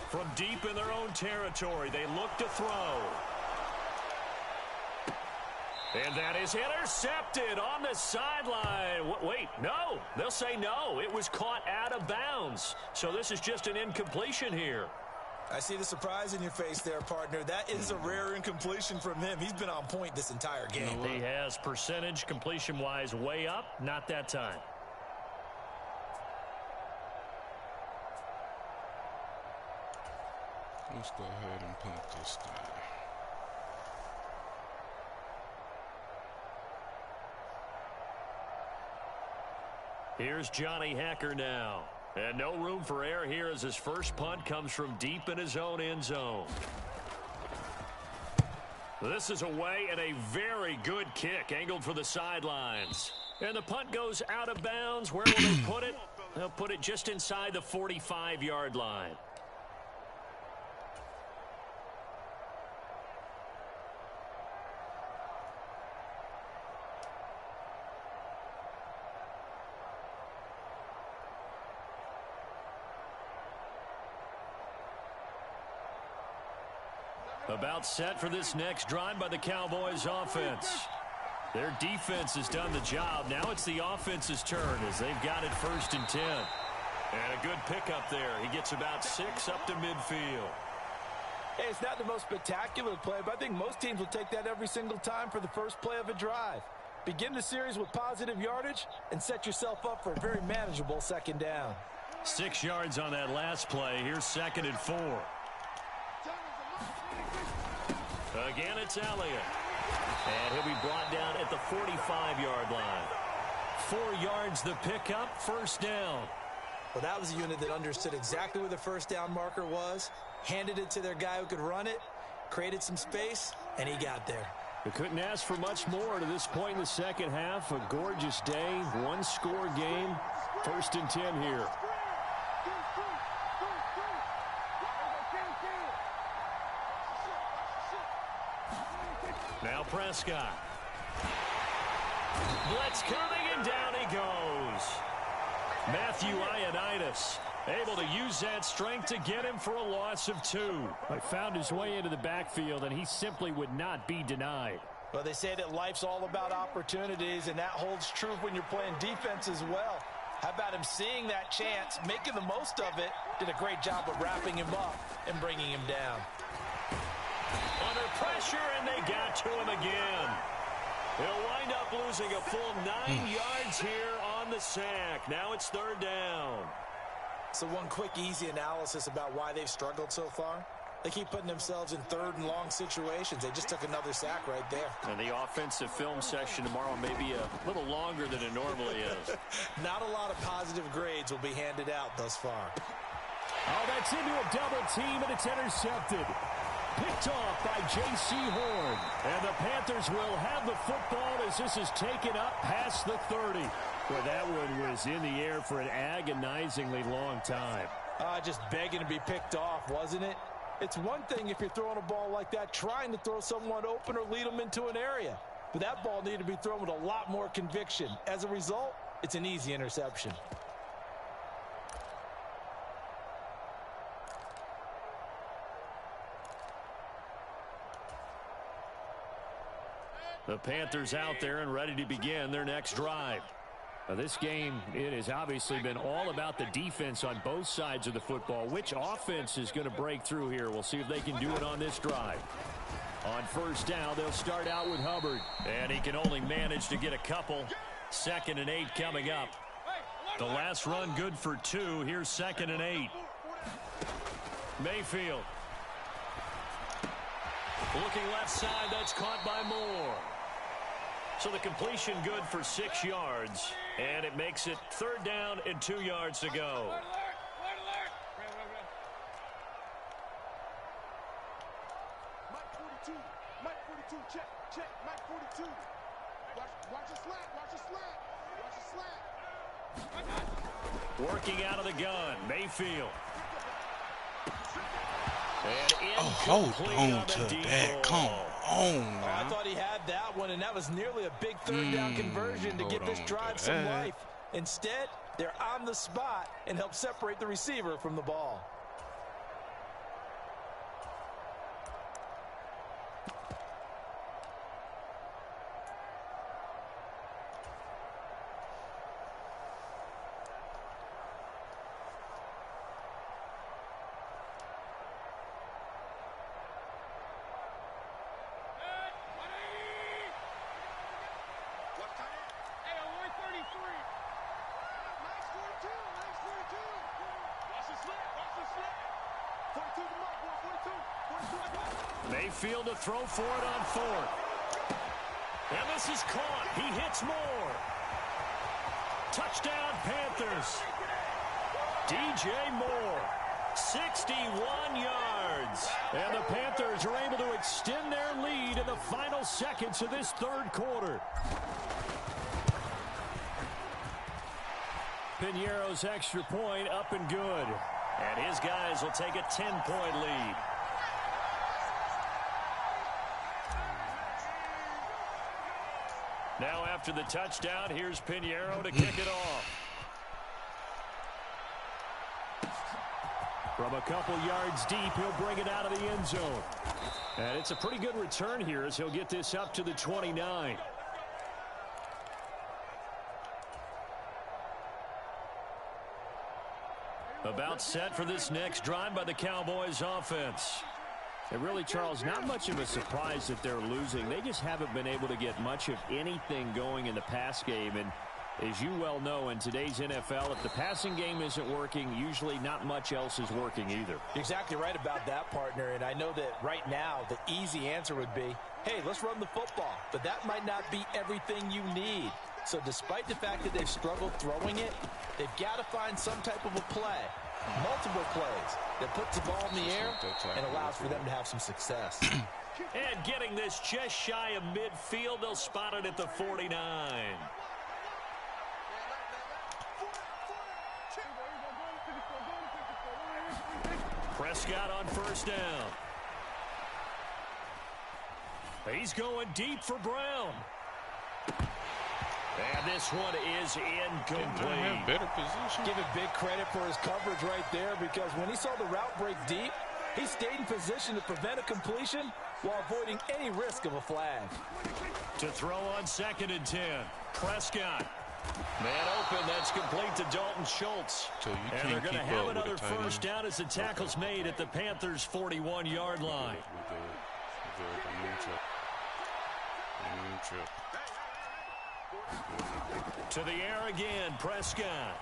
From deep in their own territory, they look to throw. And that is intercepted on the sideline. Wait, no. They'll say no. It was caught out of bounds. So this is just an incompletion here. I see the surprise in your face there, partner. That is a rare incompletion from him. He's been on point this entire game. He has percentage completion-wise way up. Not that time. Let's go ahead and punt this thing. Here's Johnny Hacker now. And no room for error here as his first punt comes from deep in his own end zone. This is away and a very good kick angled for the sidelines. And the punt goes out of bounds. Where will they put it? They'll put it just inside the 45-yard line. About set for this next drive by the Cowboys offense. Their defense has done the job. Now it's the offense's turn as they've got it 1st and 10. And a good pickup there. He gets about 6 up to midfield. Hey, it's not the most spectacular play, but I think most teams will take that every single time for the first play of a drive. Begin the series with positive yardage and set yourself up for a very manageable second down. 6 yards on that last play. Here's 2nd and 4. Again, it's Elliott. And he'll be brought down at the 45-yard line. 4 yards the pickup, 1st down. Well, that was a unit that understood exactly where the first down marker was, handed it to their guy who could run it, created some space, and he got there. They couldn't ask for much more to this point in the second half. A gorgeous day, one-score game, 1st and 10 here. Now Prescott. Blitz coming, and down he goes. Matthew Ioannidis able to use that strength to get him for a loss of 2. He found his way into the backfield, and he simply would not be denied. Well, they say that life's all about opportunities, and that holds true when you're playing defense as well. How about him seeing that chance, making the most of it, did a great job of wrapping him up and bringing him down. Under pressure, and they got to him again. He'll wind up losing a full 9 yards here on the sack. Now it's 3rd down. So one quick, easy analysis about why they've struggled so far. They keep putting themselves in third and long situations. They just took another sack right there. And the offensive film session tomorrow may be a little longer than it normally is. Not a lot of positive grades will be handed out thus far. Oh, that's into a double team, and it's intercepted. Picked off by J.C. Horn. And the Panthers will have the football as this is taken up past the 30. Well, that one was in the air for an agonizingly long time. Just begging to be picked off, wasn't it? It's one thing if you're throwing a ball like that, trying to throw someone open or lead them into an area. But that ball needed to be thrown with a lot more conviction. As a result, it's an easy interception. The Panthers out there and ready to begin their next drive. Now, this game, it has obviously been all about the defense on both sides of the football. Which offense is going to break through here? We'll see if they can do it on this drive. On first down, they'll start out with Hubbard. And he can only manage to get a couple. 2nd and 8 coming up. The last run good for 2. Here's 2nd and 8. Mayfield. Looking left side, that's caught by Moore. So the completion good for 6 yards, and it makes it 3rd down and 2 yards to go. Mike 42, Mike 42, check, Mike 42. Watch the slant, watch the slant. Working out of the gun, Mayfield. And hold on to that. Come on, man. I thought he had that one, and that was nearly a big 3rd down conversion to give this drive some life. Instead, they're on the spot and help separate the receiver from the ball. Mayfield to throw for it on 4th. And this is caught. He hits Moore. Touchdown, Panthers. DJ Moore, 61 yards. And the Panthers are able to extend their lead in the final seconds of this 3rd quarter. Piñeiro's extra point up and good. And his guys will take a 10-point lead. Now after the touchdown, here's Piñeiro to kick it off. From a couple yards deep, he'll bring it out of the end zone. And it's a pretty good return here as he'll get this up to the 29. About set for this next drive by the Cowboys offense. And really, Charles, not much of a surprise that they're losing. They just haven't been able to get much of anything going in the pass game. And as you well know, in today's NFL, if the passing game isn't working, usually not much else is working either. Exactly right about that, partner. And I know that right now the easy answer would be, hey, let's run the football. But that might not be everything you need. So despite the fact that they've struggled throwing it, they've got to find some type of a play, multiple plays, that puts the ball in the air and allows for them to have some success. And getting this just shy of midfield, they'll spot it at the 49. Prescott on first down. He's going deep for Brown. And this one is incomplete. Better position. Give it big credit for his coverage right there, because when he saw the route break deep, he stayed in position to prevent a completion while avoiding any risk of a flag. To throw on 2nd and 10. Prescott. Man open. That's complete to Dalton Schultz. So and they're going to have another first down as the tackle's made at the Panthers' 41-yard line. To the air again, Prescott.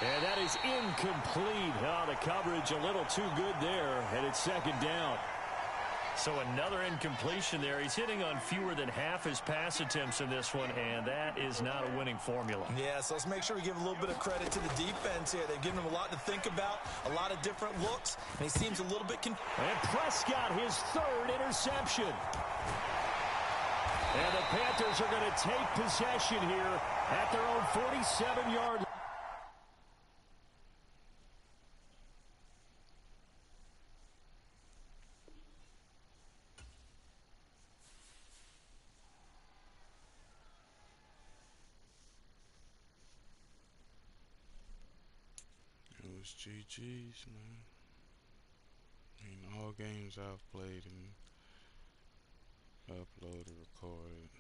And that is incomplete. Oh, the coverage a little too good there, and it's second down. So another incompletion there. He's hitting on fewer than half his pass attempts in this one, and that is not a winning formula. Yeah, so let's make sure we give a little bit of credit to the defense here. They've given him a lot to think about, a lot of different looks, and he seems a little bit confused. And Prescott, his third interception. And the Panthers are going to take possession here at their own 47-yard line. It's GG's, man. I mean, all games I've played and uploaded, recorded,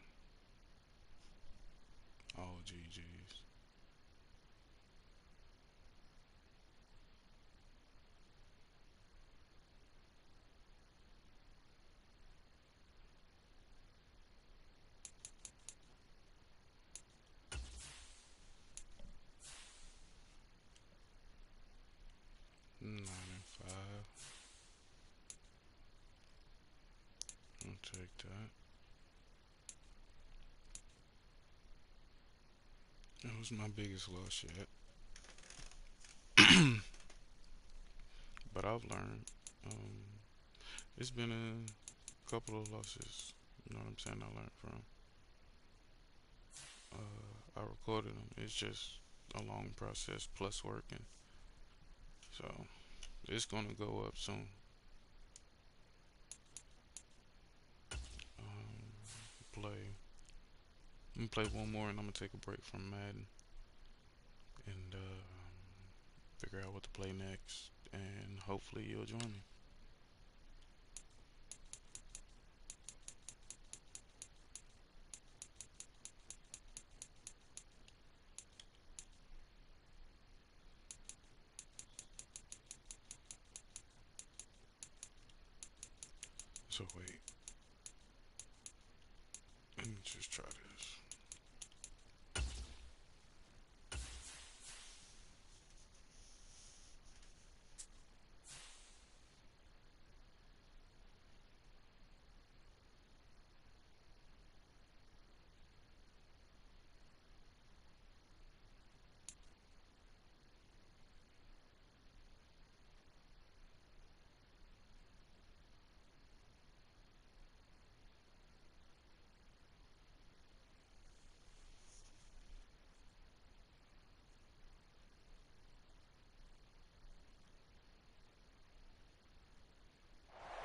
all GG's. I'll take that. That was my biggest loss yet. But I've learned. It's been a couple of losses, you know what I'm saying, I learned from. I recorded them. It's just a long process plus working. So it's gonna go up soon. I'm gonna play one more and I'm gonna take a break from Madden and figure out what to play next, and hopefully you'll join me. So wait, let me just try this.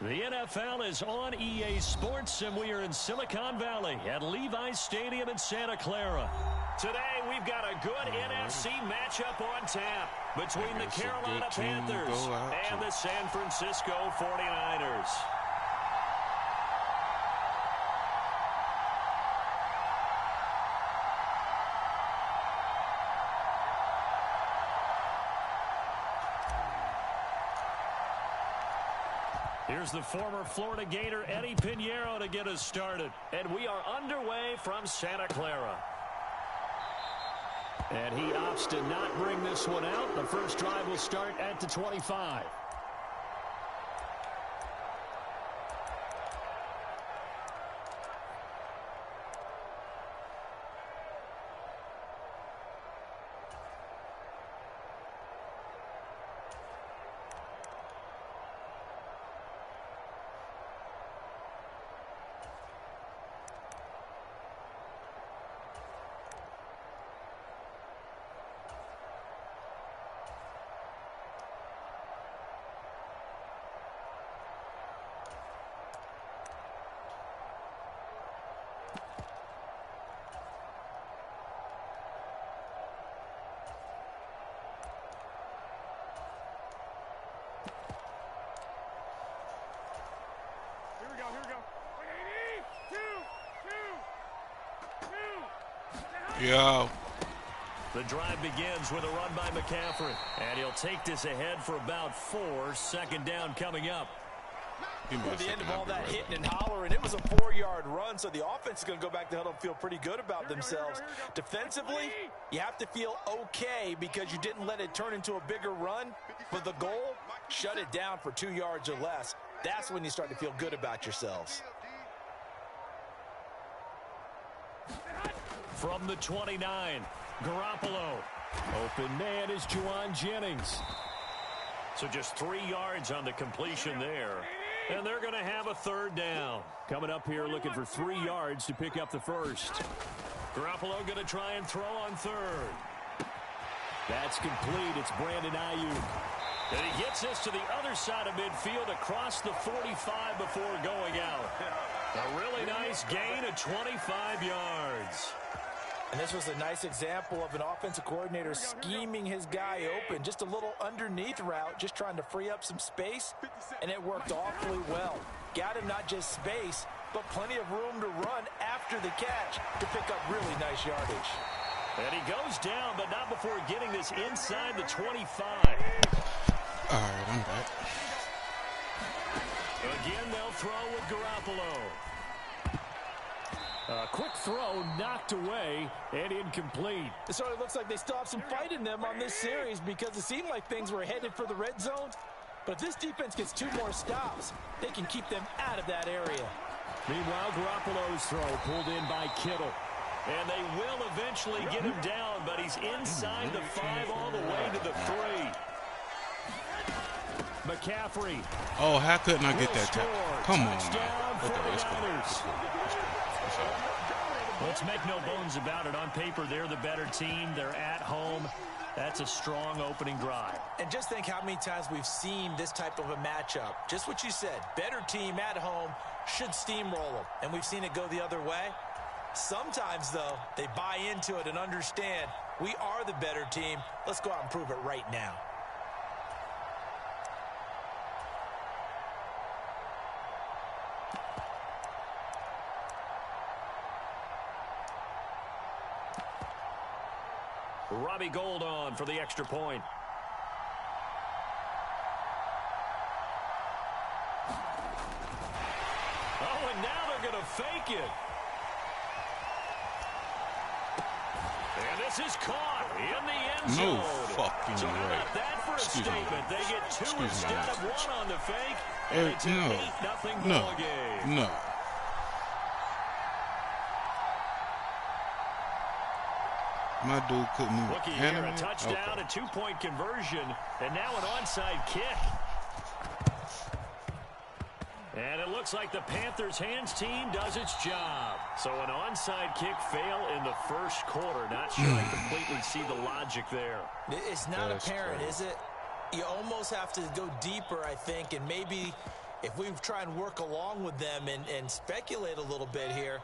The NFL is on EA Sports, and we are in Silicon Valley at Levi's Stadium in Santa Clara. Today, we've got a good NFC matchup on tap between the Carolina Panthers and the San Francisco 49ers. Here's the former Florida Gator Eddie Pinheiro to get us started. And we are underway from Santa Clara. And he opts to not bring this one out. The first drive will start at the 25. Yo. The drive begins with a run by McCaffrey. And he'll take this ahead for about 4. Second down coming up. Give me At the end of I'll all be that right hitting back. and hollering, it was a 4-yard run, so the offense is going to go back to huddle and feel pretty good about themselves. Defensively, you have to feel okay because you didn't let it turn into a bigger run, but the goal, shut it down for 2 yards or less. That's when you start to feel good about yourselves. From the 29, Garoppolo. Open man is Juwan Jennings. So just 3 yards on the completion there. And they're going to have a third down. Coming up here looking for 3 yards to pick up the first. Garoppolo going to try and throw on third. That's complete. It's Brandon Ayuk. And he gets this to the other side of midfield across the 45 before going out. A really nice gain of 25 yards. And this was a nice example of an offensive coordinator scheming his guy open. Just a little underneath route, just trying to free up some space, and it worked awfully well. Got him not just space, but plenty of room to run after the catch to pick up really nice yardage. And he goes down, but not before getting this inside the 25. All right, I'm back. Again, they'll throw with Garoppolo. A quick throw knocked away and incomplete. So it looks like they still have some fight in them on this series because it seemed like things were headed for the red zone. But if this defense gets 2 more stops, they can keep them out of that area. Meanwhile, Garoppolo's throw pulled in by Kittle. And they will eventually get him down, but he's inside the 5 all the way to the 3. McCaffrey. Oh, how couldn't I get that tackle? Come on, man. Touchdown, Okay, let's go. 49ers. Let's make no bones about it. On paper, they're the better team. They're at home. That's a strong opening drive. And just think how many times we've seen this type of a matchup. Just what you said, better team at home should steamroll them. And we've seen it go the other way. Sometimes, though, they buy into it and understand we are the better team. Let's go out and prove it right now. Robbie Gould on for the extra point. Oh, and now they're going to fake it. And this is caught in the end zone. No fucking so how way. about that for a statement? They get 2 instead of 1 on the fake. And it's an 8-0 ball game. No. My dude couldn't even Looky handle here, a it. touchdown, Okay. a 2-point conversion, and now an onside kick. And it looks like the Panthers' hands team does its job. So an onside kick fail in the first quarter. Not sure I completely see the logic there. It's not That's apparent, crazy. is it? You almost have to go deeper, I think, and maybe if we try and work along with them and speculate a little bit here,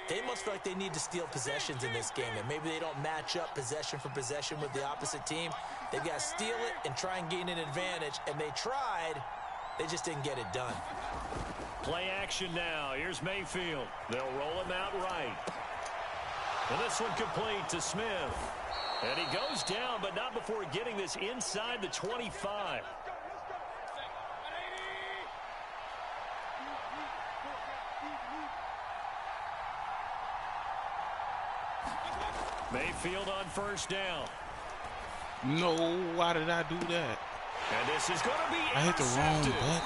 they must feel like they need to steal possessions in this game, and maybe they don't match up possession for possession with the opposite team. They've got to steal it and try and gain an advantage, and they tried. They just didn't get it done. Play action now. Here's Mayfield. They'll roll him out right. And this one complete to Smith. And he goes down, but not before getting this inside the 25. Mayfield on first down. No, why did I do that? And this is going to be I hit the wrong intercepted. button.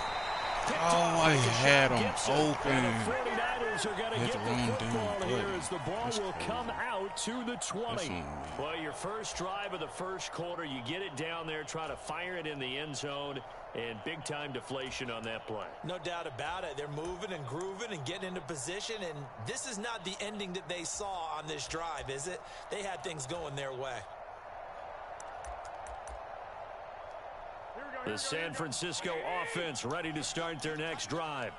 Picked Oh, off I by had him Gibson. open. And the 49ers are going to Hit get the wrong the football damn here button. as the ball That's will crazy. come out to the 20. That's on me. Well, your first drive of the first quarter, you get it down there, try to fire it in the end zone, and big-time deflation on that play. No doubt about it. They're moving and grooving and getting into position, and this is not the ending that they saw on this drive, is it? They had things going their way. The San Francisco offense ready to start their next drive.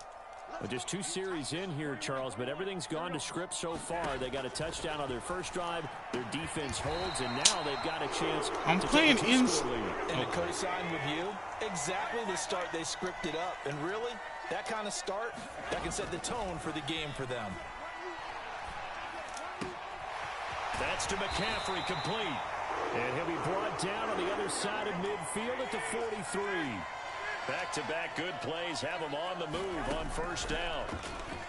Well, just 2 series in here, Charles, but everything's gone to script so far. They got a touchdown on their first drive. Their defense holds, and now they've got a chance I'm to playing take a 2-score lead. And to co-sign with you, exactly the start they scripted up. And really, that kind of start, that can set the tone for the game for them. That's to McCaffrey, complete. And he'll be brought down on the other side of midfield at the 43. Back-to-back good plays have him on the move on first down.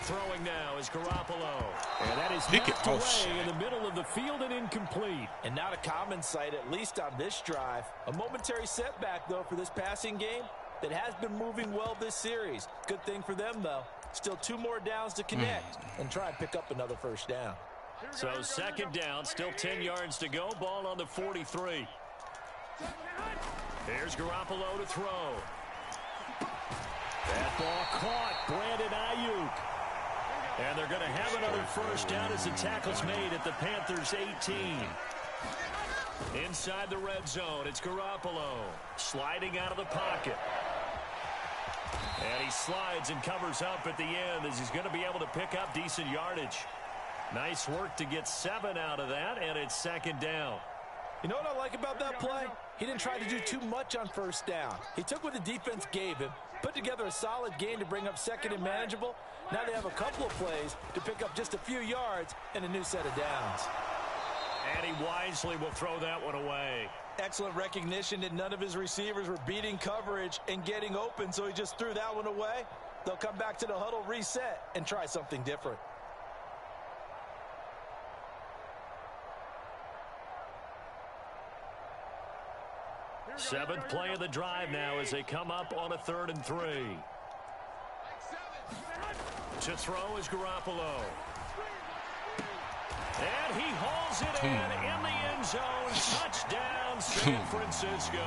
Throwing now is Garoppolo. And that is knocked away in the middle of the field and incomplete. And not a common sight, at least on this drive. A momentary setback, though, for this passing game that has been moving well this series. Good thing for them, though. Still 2 more downs to connect and try and pick up another first down. So second down, still 10 yards to go. Ball on the 43. Here's Garoppolo to throw. That ball caught. Brandon Ayuk. And they're going to have another first down as the tackle's made at the Panthers' 18. Inside the red zone, it's Garoppolo sliding out of the pocket. And he slides and covers up at the end as he's going to be able to pick up decent yardage. Nice work to get 7 out of that, and it's second down. You know what I like about that play? He didn't try to do too much on first down. He took what the defense gave him, put together a solid game to bring up second and manageable. Now they have a couple of plays to pick up just a few yards and a new set of downs. And he wisely will throw that one away. Excellent recognition that none of his receivers were beating coverage and getting open, so he just threw that one away. They'll come back to the huddle, reset, and try something different. Seventh play of the drive now as they come up on a 3rd and 3. To throw is Garoppolo. And he hauls it in the end zone. Touchdown, San Francisco.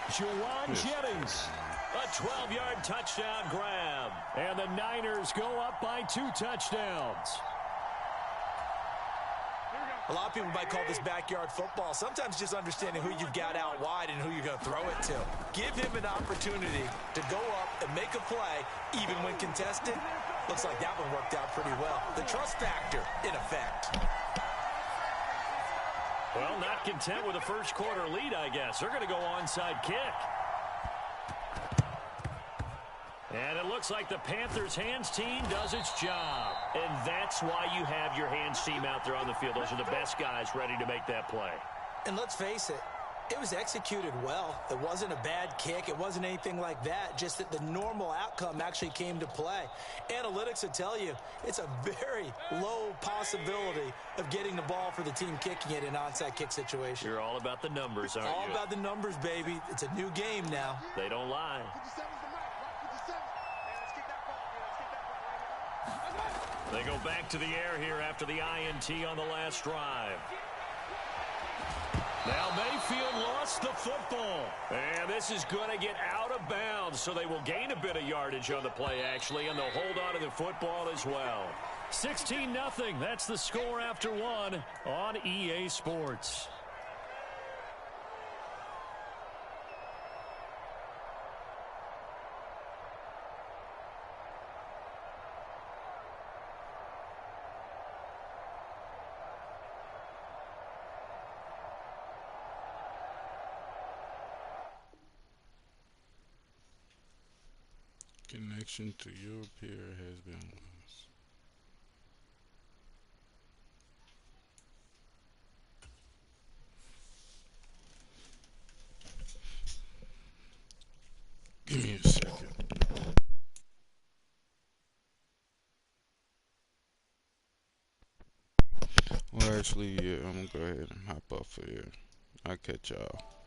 Juwan Jennings. A 12-yard touchdown grab. And the Niners go up by 2 touchdowns. A lot of people might call this backyard football. Sometimes just understanding who you've got out wide and who you're going to throw it to. Give him an opportunity to go up and make a play, even when contested. Looks like that one worked out pretty well. The trust factor, in effect. Well, not content with a first quarter lead, I guess. They're going to go onside kick. And it looks like the Panthers' hands team does its job. And that's why you have your hands team out there on the field. Those are the best guys ready to make that play. And let's face it, it was executed well. It wasn't a bad kick. It wasn't anything like that. Just that the normal outcome actually came to play. Analytics will tell you it's a very low possibility of getting the ball for the team kicking it in an onside kick situation. You're all about the numbers, aren't you? All about the numbers, baby. It's a new game now. They don't lie. They go back to the air here after the INT on the last drive. Now Mayfield lost the football. And this is going to get out of bounds, so they will gain a bit of yardage on the play, actually, and they'll hold on to the football as well. 16-0. That's the score after 1 on EA Sports. Connection to your peer has been lost. Give me a second. Well, actually, yeah, I'm gonna go ahead and hop off of here. I'll catch y'all.